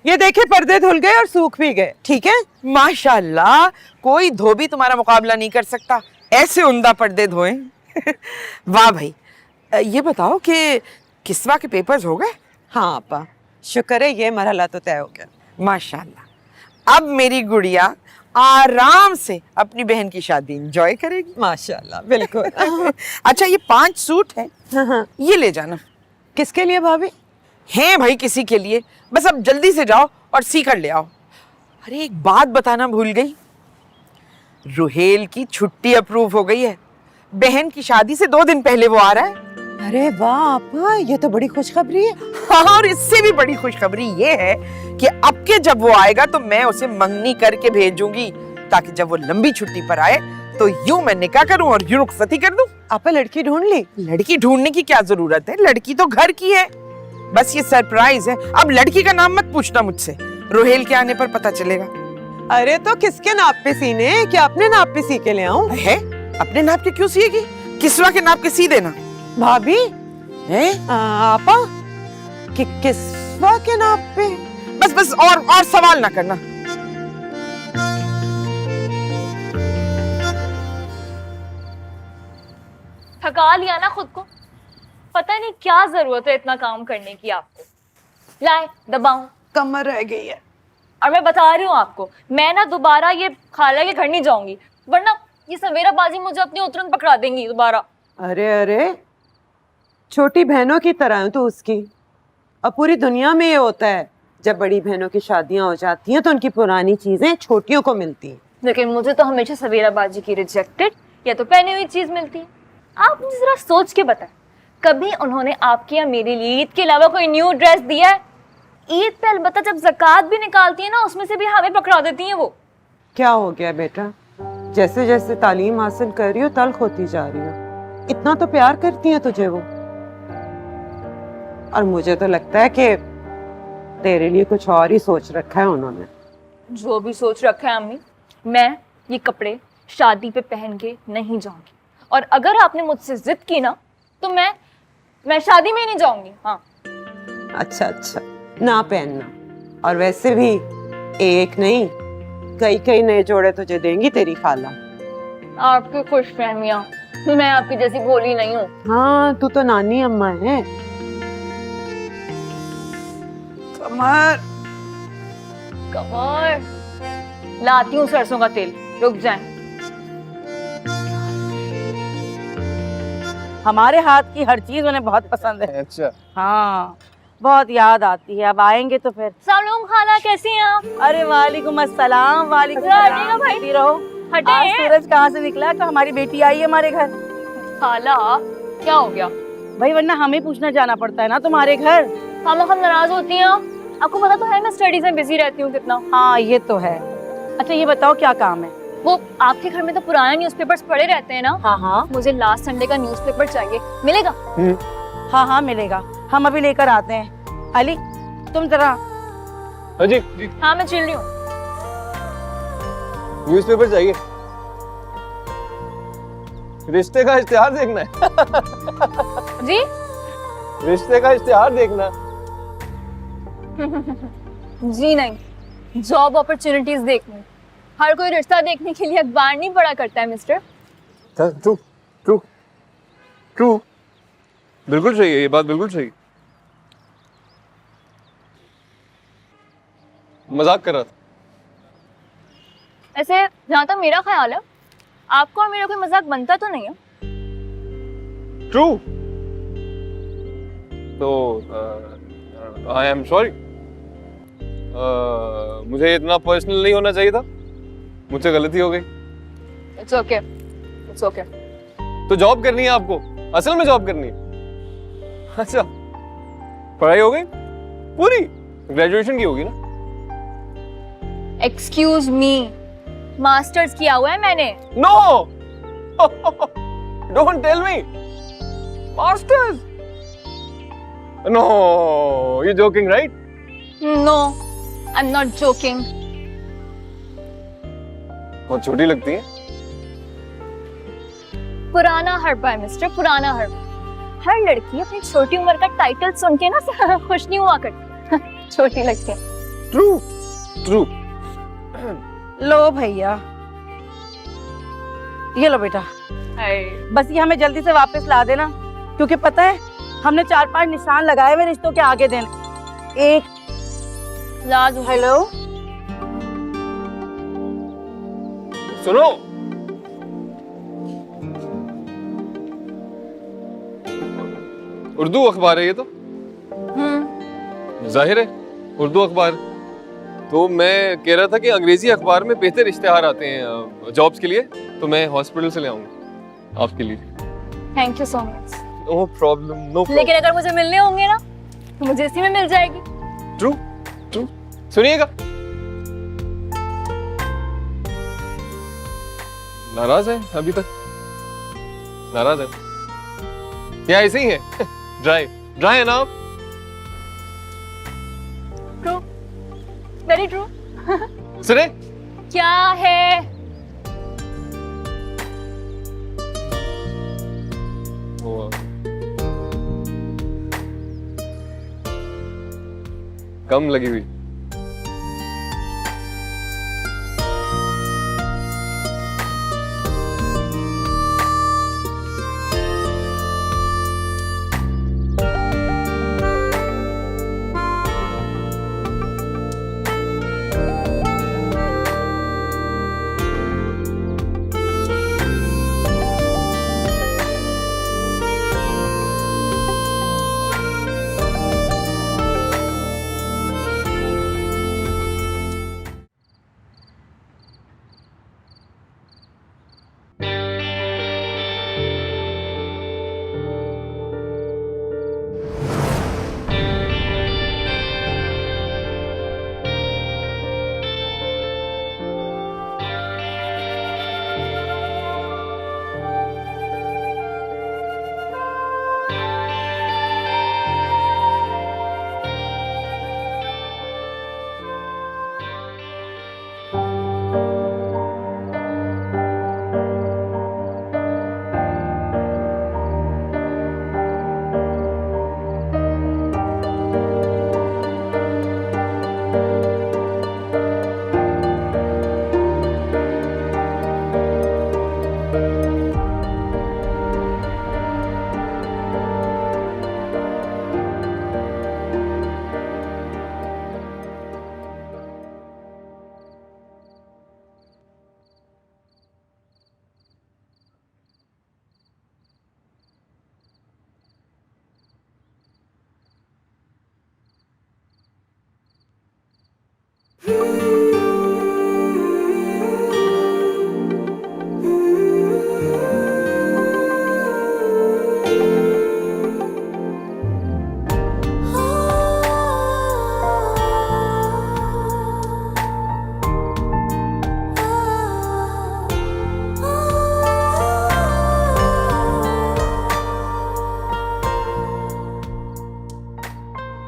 Speaker 3: ये देखे पर्दे धुल गए और सूख भी गए। ठीक है?
Speaker 5: माशाल्लाह, कोई धोबी तुम्हारा मुकाबला नहीं कर सकता, ऐसे उम्दा पर्दे धोए। वाह भाई। ये बताओ कि किस्वा के पेपर्स हो गए?
Speaker 3: हाँ आपा, शुक्र है ये मरहला तो तय हो गया।
Speaker 5: माशाल्लाह, अब मेरी गुड़िया आराम से अपनी बहन की शादी एंजॉय करेगी।
Speaker 3: माशाल्लाह, बिल्कुल।
Speaker 5: अच्छा, ये 5 सूट है,
Speaker 3: हाँ।
Speaker 5: ये ले जाना।
Speaker 3: किसके लिए भाभी?
Speaker 5: हैं भाई किसी के लिए, बस अब जल्दी से जाओ और सी कर ले आओ। अरे एक बात बताना भूल गई, रुहेल की छुट्टी अप्रूव हो गई है। बहन की शादी से 2 दिन पहले वो आ रहा है।
Speaker 3: अरे वाह आपा, ये तो बड़ी खुशखबरी है।
Speaker 5: हाँ, और इससे भी बड़ी खुशखबरी ये है कि अब के जब वो आएगा तो मैं उसे मंगनी करके भेजूंगी, ताकि जब वो लंबी छुट्टी पर आए तो यूं मैं निकाह करूं और यूं रुखसती कर दूं।
Speaker 3: आपा लड़की ढूंढ ली?
Speaker 5: लड़की ढूंढने की क्या जरूरत है, लड़की तो घर की है, बस ये सरप्राइज है। अब लड़की का नाम मत पूछना मुझसे, रुहेल के आने पर पता चलेगा।
Speaker 3: अरे तो किसके नाप पे सीने, क्या अपने नाप पे सी के ले आऊं?
Speaker 5: है, अपने नाप के क्यों सिएगी, किस्वा के नाप के सी देना।
Speaker 3: भाभी
Speaker 5: है
Speaker 3: आपा किस्वा के नाप पे?
Speaker 5: बस बस, और सवाल ना करना।
Speaker 4: थका लिया ना खुद को, पता नहीं क्या जरूरत है इतना काम करने की आपको। लाए दबाऊं,
Speaker 3: कमर रह गई है।
Speaker 4: और मैं बता रही हूँ आपको, मैं ना दोबारा ये खाला के घर नहीं जाऊंगी, वरना ये सवेराबाजी मुझे अपनी उतरन पकड़ा देंगी दोबारा।
Speaker 3: अरे अरे, छोटी बहनों की तरह है तो उसकी। अब पूरी दुनिया में ये होता है, जब बड़ी बहनों की शादियां हो जाती हैं तो उनकी पुरानी चीजें छोटियों को मिलती हैं।
Speaker 4: लेकिन मुझे तो हमेशा सवेराबाजी की रिजेक्टेड या तो पहनी हुई चीज मिलती है। आप मुझे जरा सोच के बताएं, कभी उन्होंने आपके या मेरे लिए ईद के अलावा कोई न्यू ड्रेस दिया है? ईद पे अलबत्ता जब ज़कात भी निकालती है ना, उसमें से भी हमें पकड़ा देती हैं वो।
Speaker 3: क्या हो गया बेटा, जैसे जैसे तालीम हासिल कर रही हो तल्ख होती जा रही हो। इतना तो प्यार करती हैं तुझे वो, और मुझे तो लगता है कि तेरे लिए कुछ और ही सोच रखा है उन्होंने।
Speaker 4: जो भी सोच रखा है अम्मी, मैं ये कपड़े शादी पे पहन के नहीं जाऊंगी, और अगर आपने मुझसे जिद की ना तो मैं शादी में ही नहीं जाऊंगी। हाँ
Speaker 3: अच्छा अच्छा, ना पहनना। और वैसे भी एक नहीं, कई कई नए जोड़े तुझे देंगी तेरी खाला।
Speaker 4: आपकी खुशफहमियाँ, मैं आपकी जैसी भोली नहीं हूँ।
Speaker 3: हाँ, तू तो नानी अम्मा है।
Speaker 5: कमर
Speaker 4: कमर लाती हूँ सरसों का तेल, रुक जाए।
Speaker 2: हमारे हाथ की हर चीज उन्हें बहुत पसंद है।
Speaker 9: अच्छा,
Speaker 2: हाँ, बहुत याद आती है। अब आएंगे तो फिर।
Speaker 4: सलाम खाला, कैसी हैं आप?
Speaker 2: अरे वालेकुम अस्सलाम। वालेकुम
Speaker 4: हटिएगा
Speaker 2: सलाम।
Speaker 4: भाई।
Speaker 2: बैठी रहो।
Speaker 4: हटे।
Speaker 2: आज सूरज कहाँ से निकला तो हमारी बेटी आई है हमारे घर।
Speaker 4: खाला क्या हो गया?
Speaker 2: भाई वरना हमें पूछना जाना पड़ता है ना तुम्हारे घर।
Speaker 4: हम नाराज होती हैं आप? आपको पता तो है मैं स्टडीज में बिजी रहती हूँ कितना।
Speaker 2: हाँ ये तो है। अच्छा ये बताओ क्या काम है?
Speaker 4: वो आपके घर में तो पुराने न्यूज़पेपर्स पड़े रहते हैं ना?
Speaker 2: हाँ हाँ।
Speaker 4: मुझे लास्ट संडे का न्यूज़पेपर चाहिए, मिलेगा?
Speaker 2: हाँ हाँ मिलेगा, हम अभी लेकर आते हैं। अली तुम जरा।
Speaker 9: हाँ जी जी,
Speaker 4: हाँ मैं चिल रही हूँ।
Speaker 9: न्यूज़पेपर चाहिए, रिश्ते का इश्तिहार देखना है।
Speaker 4: जी
Speaker 9: रिश्ते का इश्तिहार देखना।
Speaker 4: जी नहीं, जॉब अपॉर्चुनिटीज देखनी। हर कोई रिश्ता देखने के लिए अखबार नहीं पढ़ा करता है मिस्टर।
Speaker 9: ट्रू ट्रू ट्रू, बिल्कुल सही है, ये बात बिल्कुल सही। मजाक कर रहा था।
Speaker 4: ऐसे जहाँ तक मेरा ख्याल है, आपको और मेरा कोई मजाक बनता तो नहीं है।
Speaker 9: ट्रू, तो आई एम सॉरी, मुझे इतना पर्सनल नहीं होना चाहिए था। मुझसे गलती हो गई।
Speaker 4: It's okay, it's okay.
Speaker 9: तो जॉब करनी है आपको, असल में जॉब करनी है? अच्छा, पढ़ाई हो गई पूरी? ग्रेजुएशन की होगी ना?
Speaker 4: एक्सक्यूज मी, मास्टर्स किया हुआ है मैंने।
Speaker 9: No, don't tell me, masters? No, you joking right?
Speaker 4: No, I am not joking.
Speaker 9: बहुत छोटी लगती है।
Speaker 4: पुराना हड़पा है मिस्टर, पुराना हड़पा। हर लड़की अपनी छोटी उम्र का टाइटल सुन के ना खुश नहीं हुआ करती। छोटी लगती है।
Speaker 9: True, true.
Speaker 2: लो भैया, ये लो बेटा, बस ये हमें जल्दी से वापस ला देना, क्योंकि पता है हमने 4-5 निशान लगाए हुए रिश्तों के आगे देने। एक
Speaker 4: ला दूं।
Speaker 2: हेलो,
Speaker 9: सुनो, उर्दू अखबार है ये तो। जाहिर है उर्दू अखबार। तो मैं कह रहा था कि अंग्रेजी अखबार में बेहतर इश्तिहार आते हैं जॉब्स के लिए, तो मैं हॉस्पिटल से ले आऊंगा आपके लिए।
Speaker 4: Thank you so much.
Speaker 9: No problem, no problem.
Speaker 4: लेकिन अगर मुझे मिलने होंगे ना तो मुझे इसी में मिल जाएगी।
Speaker 9: True, true. सुनिएगा, नाराज है अभी तक? नाराज है या ऐसे ही है? ड्राई ड्राई है ना आप?
Speaker 4: True, very true.
Speaker 9: सुने,
Speaker 4: क्या है?
Speaker 9: वो कम लगी हुई।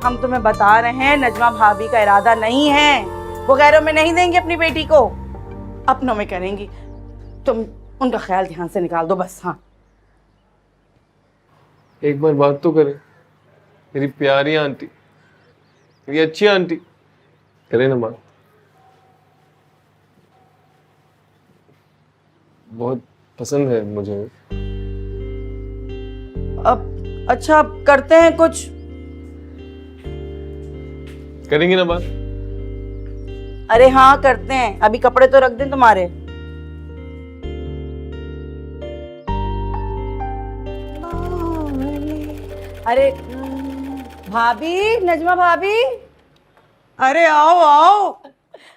Speaker 2: हम तुम्हें बता रहे हैं नजमा भाभी का इरादा नहीं है, वो गैरों में नहीं देंगी अपनी बेटी को, अपनों में करेंगी। तुम उनका ख्याल ध्यान से निकाल दो बस। हाँ,
Speaker 9: एक बार बात तो करें, मेरी प्यारी आंटी, मेरी अच्छी आंटी, करें ना बात। बहुत पसंद है मुझे।
Speaker 2: अब अच्छा, अब करते हैं कुछ।
Speaker 9: करेंगे ना बात?
Speaker 2: अरे हाँ करते हैं, अभी कपड़े तो रख दें तुम्हारे। अरे भाभी, नजमा भाभी,
Speaker 3: अरे आओ आओ।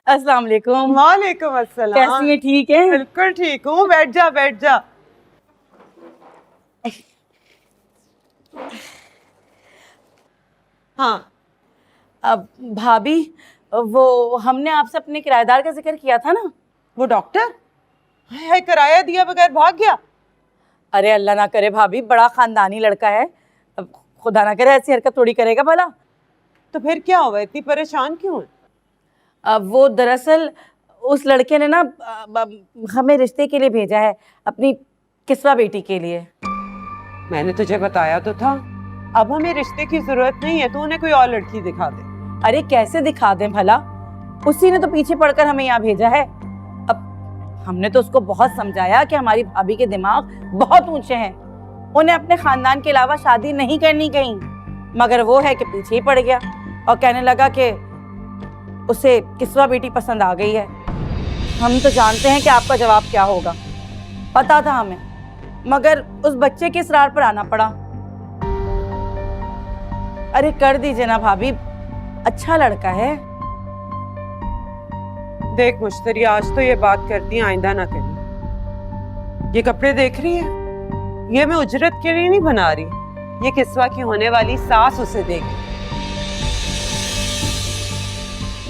Speaker 2: अस्सलाम वालेकुम।
Speaker 3: वालेकुम अस्सलाम।
Speaker 2: कैसी हैं, ठीक है?
Speaker 3: बिल्कुल ठीक हूँ, बैठ जा बैठ जा। हाँ
Speaker 2: अब भाभी, वो हमने आपसे अपने किराएदार का जिक्र किया था ना।
Speaker 3: वो डॉक्टर है किराया दिया बगैर भाग गया।
Speaker 2: अरे अल्लाह ना करे भाभी, बड़ा खानदानी लड़का है, अब खुदा ना करे ऐसी हरकत थोड़ी करेगा भला।
Speaker 3: तो फिर क्या हुआ, इतनी परेशान क्यों है?
Speaker 2: अब वो दरअसल उस लड़के ने ना हमें रिश्ते के लिए भेजा है, अपनी किस्वा बेटी के लिए।
Speaker 3: मैंने तुझे बताया तो था, अब हमें रिश्ते की जरूरत नहीं है, तो उन्हें कोई और लड़की दिखा दे।
Speaker 2: अरे कैसे दिखा दें भला, उसी ने तो पीछे पड़कर हमें यहाँ भेजा है। अब हमने तो उसको बहुत समझाया कि हमारी भाभी के दिमाग बहुत ऊंचे हैं, उन्हें अपने खानदान के अलावा शादी नहीं करनी कहीं, मगर वो है कि पीछे ही पड़ गया और कहने लगा कि उसे किस्वा बेटी पसंद आ गई है। हम तो जानते हैं कि आपका जवाब क्या होगा, पता था हमें, मगर उस बच्चे के इसरार पर आना पड़ा। अरे कर दीजिए ना भाभी, अच्छा लड़का है।
Speaker 3: देख मुश्तरी, आज तो ये बात करती, आइंदा ना करी। ये कपड़े देख रही है, ये मैं उजरत के लिए नहीं बना रही, ये किस्वा की होने वाली सास उसे देगी।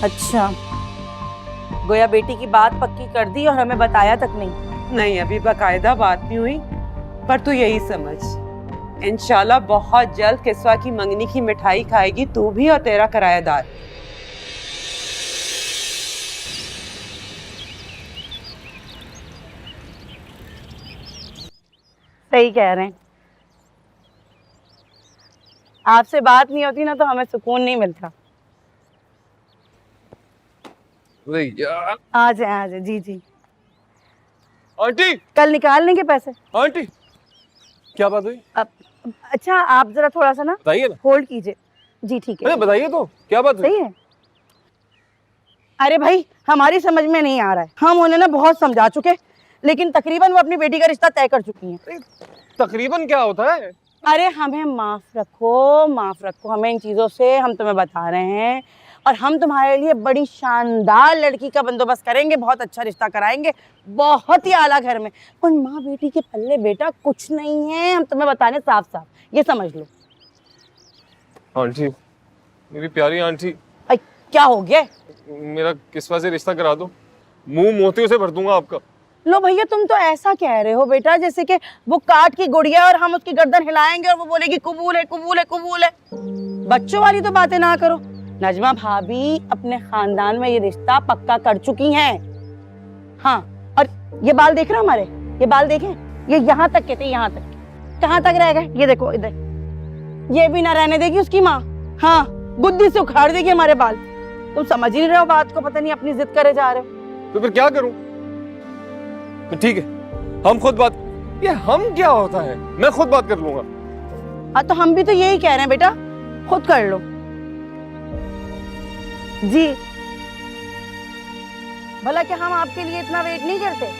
Speaker 2: अच्छा, गोया बेटी की बात पक्की कर दी और हमें बताया तक नहीं।
Speaker 3: नहीं, अभी बाकायदा बात नहीं हुई, पर तू यही समझ, इंशाल्लाह बहुत जल्द किस्वा की मंगनी की मिठाई खाएगी तू भी और तेरा किराएदार।
Speaker 2: सही कह रहे हैं, आपसे बात नहीं होती ना तो हमें सुकून नहीं मिलता।
Speaker 9: अरे यार
Speaker 2: आ जाए जी जी।
Speaker 9: आंटी,
Speaker 2: कल निकाल लेंगे पैसे।
Speaker 9: आंटी क्या बात हुई?
Speaker 2: अब अच्छा, आप जरा थोड़ा सा ना
Speaker 9: बताइए ना।
Speaker 2: होल्ड कीजिए। जी ठीक
Speaker 9: अरे
Speaker 2: है,
Speaker 9: बताइए तो क्या बात हुई?
Speaker 2: सही है। अरे भाई, हमारी समझ में नहीं आ रहा है, हम उन्हें ना बहुत समझा चुके, लेकिन तकरीबन वो अपनी बेटी का रिश्ता तय कर चुकी हैं।
Speaker 9: तकरीबन क्या होता है?
Speaker 2: अरे हमें माफ रखो हमें इन चीजों से, हम तुम्हें बता रहे हैं, और हम तुम्हारे लिए बड़ी शानदार लड़की का बंदोबस्त करेंगे, बहुत अच्छा रिश्ता कराएंगे, बहुत ही आला घर में। उन माँ बेटी के पल्ले बेटा कुछ नहीं है, हम तुम्हें बताने साफ साफ, ये समझ लो।
Speaker 9: आंटी, मेरी प्यारी आंटी,
Speaker 2: क्या हो गया?
Speaker 9: मेरा किस्वा से रिश्ता करा दो, मुंह मोतियों से भर दूंगा आपका।
Speaker 2: लो भैया, तुम तो ऐसा कह रहे हो बेटा जैसे कि वो काट की गुड़िया और हम उसकी गर्दन हिलाएंगे और वो बोलेगी कबूल है कबूल है कबूल है। बच्चों वाली तो बातें ना करो। नजमा भाभी अपने खानदान में ये रिश्ता पक्का कर चुकी हैं। हाँ, और ये बाल देख रहे हो हमारे, ये बाल देखें, ये यहाँ तक के थे, यहाँ तक। कहाँ तक रह गए? ये देखो इधर, ये भी ना रहने देगी उसकी माँ। हाँ, गुद्दी से उखाड़ देगी हमारे बाल। तुम समझ ही नहीं रहे हो बात को, पता नहीं अपनी जिद करे जा रहे हो।
Speaker 9: तो फिर क्या करूं? तो ठीक है, हम खुद बात, ये हम क्या होता है, मैं खुद बात कर लूंगा।
Speaker 2: हाँ, तो हम भी तो यही कह रहे हैं बेटा, खुद कर लो। जी, भला क्या हम आपके लिए इतना वेट नहीं करते?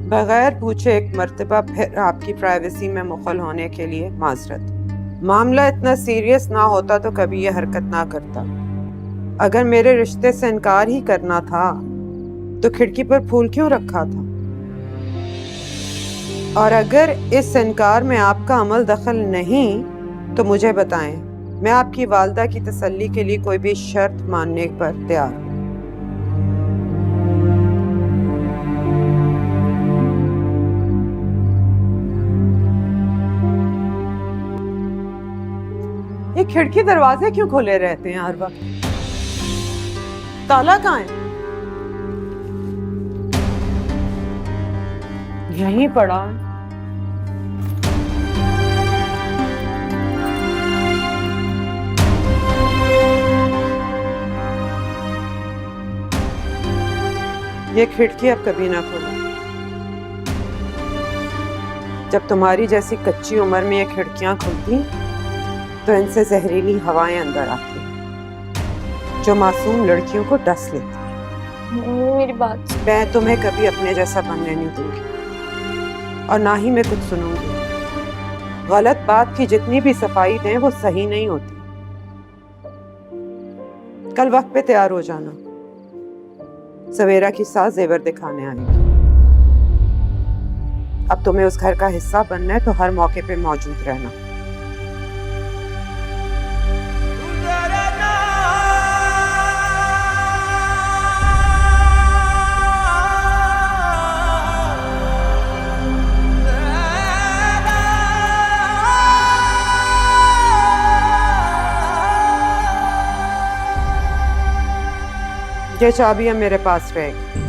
Speaker 3: बगैर पूछे एक मर्तबा फिर आपकी प्राइवेसी में मुखल होने के लिए माजरत। मामला इतना सीरियस ना होता तो कभी ये हरकत ना करता। अगर मेरे रिश्ते से इनकार ही करना था तो खिड़की पर फूल क्यों रखा था? और अगर इस इनकार में आपका अमल दखल नहीं तो मुझे बताएं, मैं आपकी वालदा की तसल्ली के लिए कोई भी शर्त मानने पर तैयार हूँ। खिड़की दरवाजे क्यों खुले रहते हैं हर वक्त? ताला कहाँ है? यहीं पड़ा है। ये खिड़की अब कभी ना खोलो। जब तुम्हारी जैसी कच्ची उम्र में ये खिड़कियां खुलती तो इनसे जहरीली हवाएं अंदर आती जो मासूम लड़कियों को डस लेती।
Speaker 4: मेरी बात
Speaker 3: मैं तुम्हें कभी अपने जैसा बनने नहीं दूंगी और ना ही मैं कुछ सुनूंगी। गलत बात की जितनी भी सफाई दें वो सही नहीं होती। कल वक्त पे तैयार हो जाना, सवेरा की सास जेवर दिखाने आएगी। अब तुम्हें उस घर का हिस्सा बनना है तो हर मौके पे मौजूद रहना। ये चाबी अब मेरे पास रहेगी।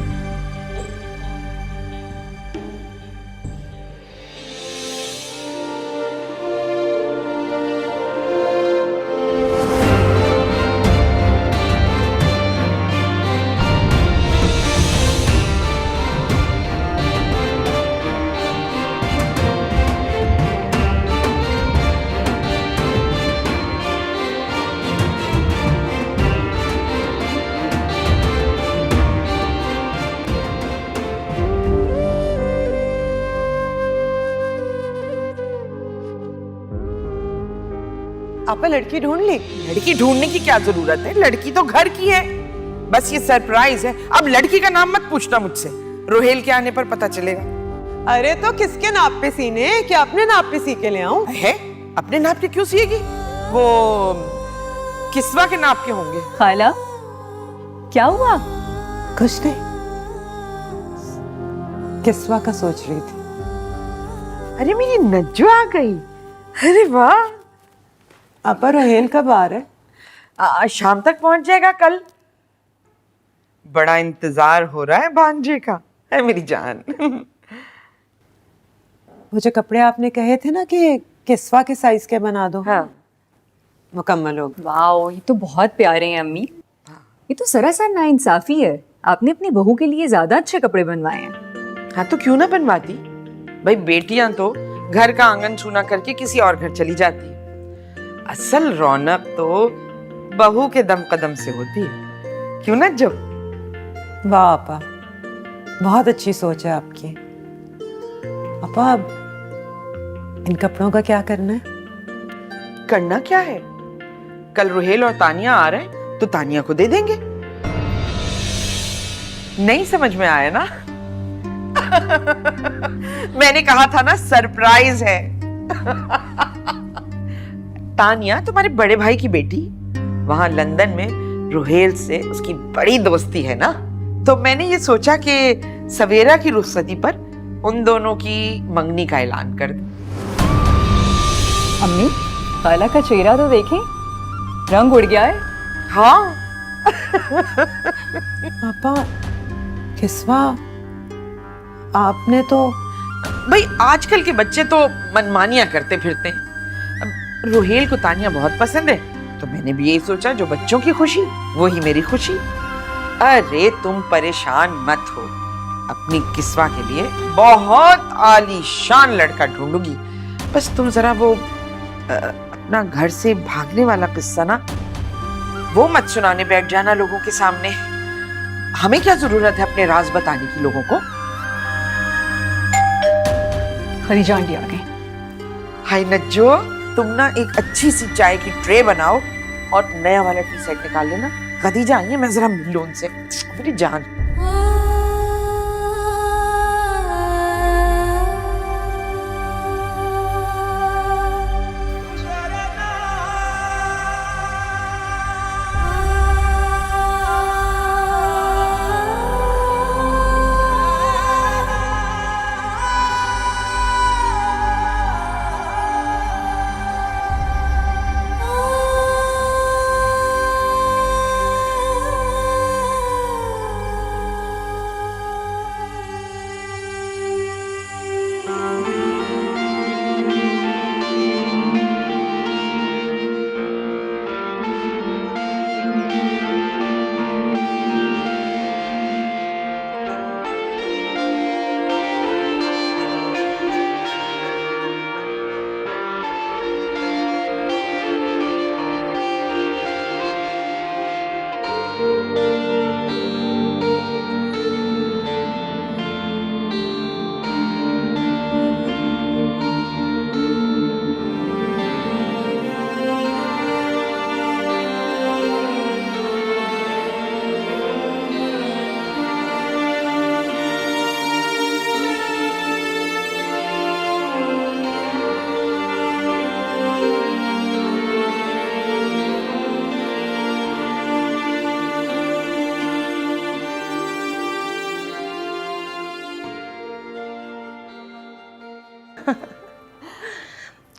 Speaker 3: आपा लड़की ढूंढ ली?
Speaker 5: लड़की ढूंढने की क्या जरूरत है, लड़की तो घर की है। बस ये सरप्राइज है। अब लड़की का नाम मत पूछना मुझसे, रोहेल के आने पर पता चलेगा।
Speaker 3: अरे तो किसके नाप पे सीने? क्या अपने नाप पे सी के ले आऊं?
Speaker 5: है अपने नाप के क्यों सिएगी? वो किस्वा के नाप के होंगे।
Speaker 6: खाला, क्या हुआ?
Speaker 3: कुछ नहीं, किस्वा का सोच रही थी।
Speaker 5: अरे मेरी नज्जो आ गई। अरे वाह।
Speaker 3: आपा रोहेल कब आ रहा है?
Speaker 5: शाम तक पहुंच जाएगा कल। बड़ा इंतजार हो रहा है भांजे का, है मेरी जान।
Speaker 3: वो जो कपड़े आपने कहे थे ना कि किस्वा के साइज के बना दो,
Speaker 5: हाँ।
Speaker 3: मुकम्मल हो गए।
Speaker 6: वाह, ये तो बहुत प्यारे हैं अम्मी। ये तो सरासर नाइंसाफी है। आपने अपनी बहू के लिए ज्यादा अच्छे कपड़े बनवाए हैं।
Speaker 5: हाँ तो क्यों ना बनवाती भाई, बेटियां तो घर का आंगन छूना करके किसी और घर चली जाती है। असल रौनक तो बहू के दम कदम से होती है, क्यों ना जो?
Speaker 3: वाह आपा, बहुत अच्छी सोच है आपकी। आपा अब इन कपड़ों का क्या करना है?
Speaker 5: करना क्या है, कल रोहेल और तानिया आ रहे हैं तो तानिया को दे देंगे। नहीं समझ में आया ना? मैंने कहा था ना सरप्राइज है। तानिया तुम्हारे बड़े भाई की बेटी, वहां लंदन में रोहेल से उसकी बड़ी दोस्ती है ना, तो मैंने ये सोचा कि सवेरा की रुखसती पर उन दोनों की मंगनी का ऐलान कर दूं।
Speaker 6: अम्मी, खाला का चेहरा तो देखें, रंग उड़ गया है।
Speaker 5: हाँ।
Speaker 3: आपा किस्वा, आपने तो
Speaker 5: भाई आजकल के बच्चे तो मनमानियां करते फिरते हैं। अब रोहेल को तानिया बहुत पसंद है तो मैंने भी यही सोचा, जो बच्चों की खुशी वही मेरी खुशी। अरे तुम परेशान मत हो, अपनी किस्वा के लिए बहुत आलीशान लड़का ढूंढूंगी। बस तुम जरा वो अपना घर से भागने वाला किस्सा ना वो मत सुनाने बैठ जाना लोगों के सामने। हमें क्या जरूरत है अपने राज बताने की लोगों को?
Speaker 6: खदीजा आंटी आ गई।
Speaker 5: हाय नज्जो, तुम ना एक अच्छी सी चाय की ट्रे बनाओ और नया वाला टी सेट निकाल लेना। खदीजा आई है, मैं जरा मिल लूं उनसे। मेरी जान।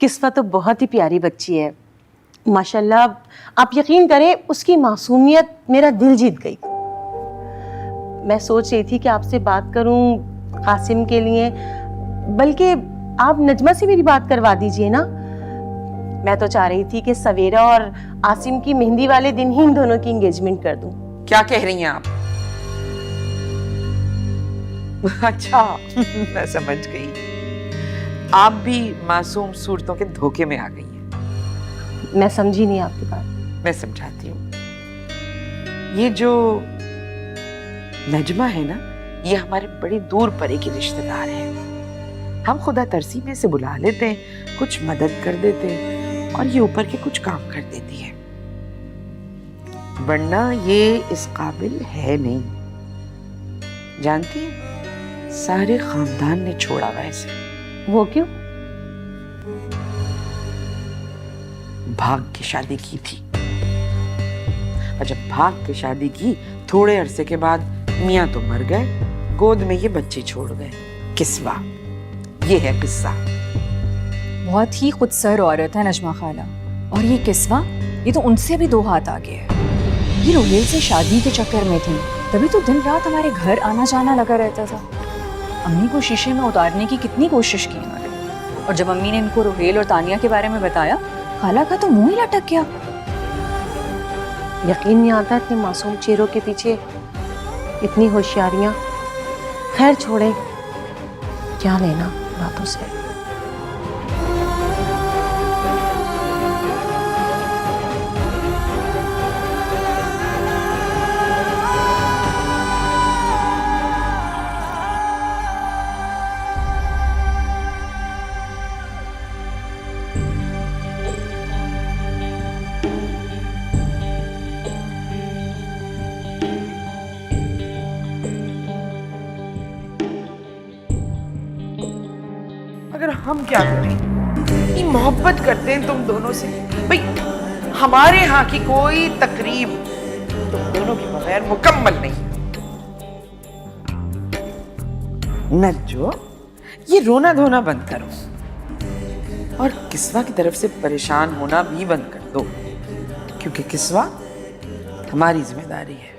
Speaker 7: किस्वा तो बहुत ही प्यारी बच्ची है माशाल्लाह। आप यकीन करें उसकी मासूमियत मेरा दिल जीत गई। मैं सोच रही थी कि आपसे बात करूं कासिम के लिए, बल्कि आप नजमा से मेरी बात करवा दीजिए ना। मैं तो चाह रही थी कि सवेरा और आसिम की मेहंदी वाले दिन ही इन दोनों की एंगेजमेंट कर दूं।
Speaker 5: क्या कह रही हैं आप? अच्छा मैं समझ गई, आप भी मासूम सूरतों के धोखे में आ गई हैं।
Speaker 7: मैं समझी नहीं आपकी बात।
Speaker 5: मैं समझाती हूँ। ये जो नजमा है ना, ये हमारे बड़ी दूर परे की रिश्तेदार है। हम खुदा तरसी में से बुला लेते हैं, कुछ मदद कर देते हैं और ये ऊपर के कुछ काम कर देती है, वरना ये इस काबिल है नहीं। जानती है, सारे खानदान ने छोड़ा हुआ इसे।
Speaker 7: वो क्यों?
Speaker 5: भाग के शादी की थी, और जब भाग के शादी की थोड़े अरसे के बाद मियाँ तो मर गए, गोद में ये बच्चे छोड़ गए। किस्वा, ये है किस्सा।
Speaker 6: बहुत ही खुदसर औरत है नजमा खाला, और ये किस्वा, ये तो उनसे भी 2 हाथ आगे है। ये रोहेल से शादी के चक्कर में थी, तभी तो दिन रात हमारे घर आना जाना लगा रहता था। अम्मी को शीशे में उतारने की कितनी कोशिश की इन्होंने, और जब अम्मी ने इनको रोहेल और तानिया के बारे में बताया, खाला का तो मुंह ही लटक गया।
Speaker 7: यकीन नहीं आता इतने मासूम चेहरों के पीछे इतनी होशियारियां। खैर छोड़े, क्या लेना बातों से।
Speaker 5: अगर हम क्या करें? ये मोहब्बत करते हैं तुम दोनों से भाई। हमारे यहाँ की कोई तकरीब तुम दोनों के बगैर मुकम्मल नहीं। नज्जो, ये रोना धोना बंद करो और किस्वा की तरफ से परेशान होना भी बंद कर दो, क्योंकि किस्वा हमारी जिम्मेदारी है।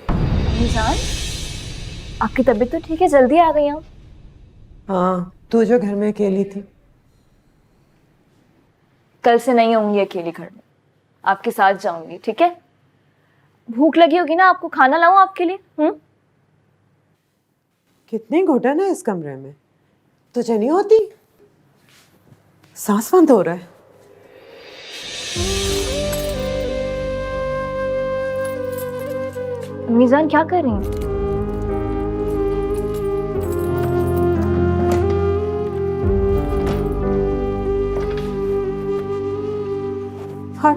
Speaker 4: मीजान, आपकी तबीयत तो ठीक है? जल्दी आ गई आप।
Speaker 3: हाँ, तू जो घर में अकेली थी।
Speaker 4: कल से नहीं आऊंगी अकेली घर में, आपके साथ जाऊंगी, ठीक है? भूख लगी होगी ना आपको, खाना लाऊं आपके लिए?
Speaker 3: कितनी घुटन है इस कमरे में, तुझे नहीं होती? सांस बंद हो रहा है।
Speaker 4: मीजान क्या कर रही हैं?
Speaker 3: हट।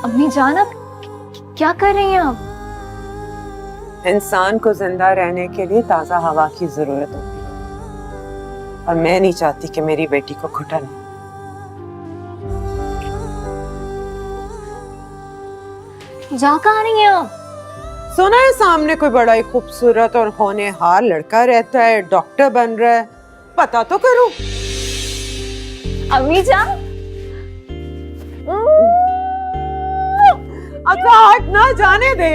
Speaker 4: अम्मी जान, आप क्या कर रही हैं आप?
Speaker 3: इंसान को जिंदा रहने के लिए ताजा हवा की जरूरत होती है, और मैं नहीं चाहती कि मेरी बेटी को घुटन।
Speaker 4: जा कहाँ रही हैं आप?
Speaker 3: सुना है सामने कोई बड़ा ही खूबसूरत और होनहार लड़का रहता है, डॉक्टर बन रहा है, पता तो करो।
Speaker 4: अम्मी जान,
Speaker 3: अच्छा हट ना, जाने दे।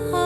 Speaker 1: हाँ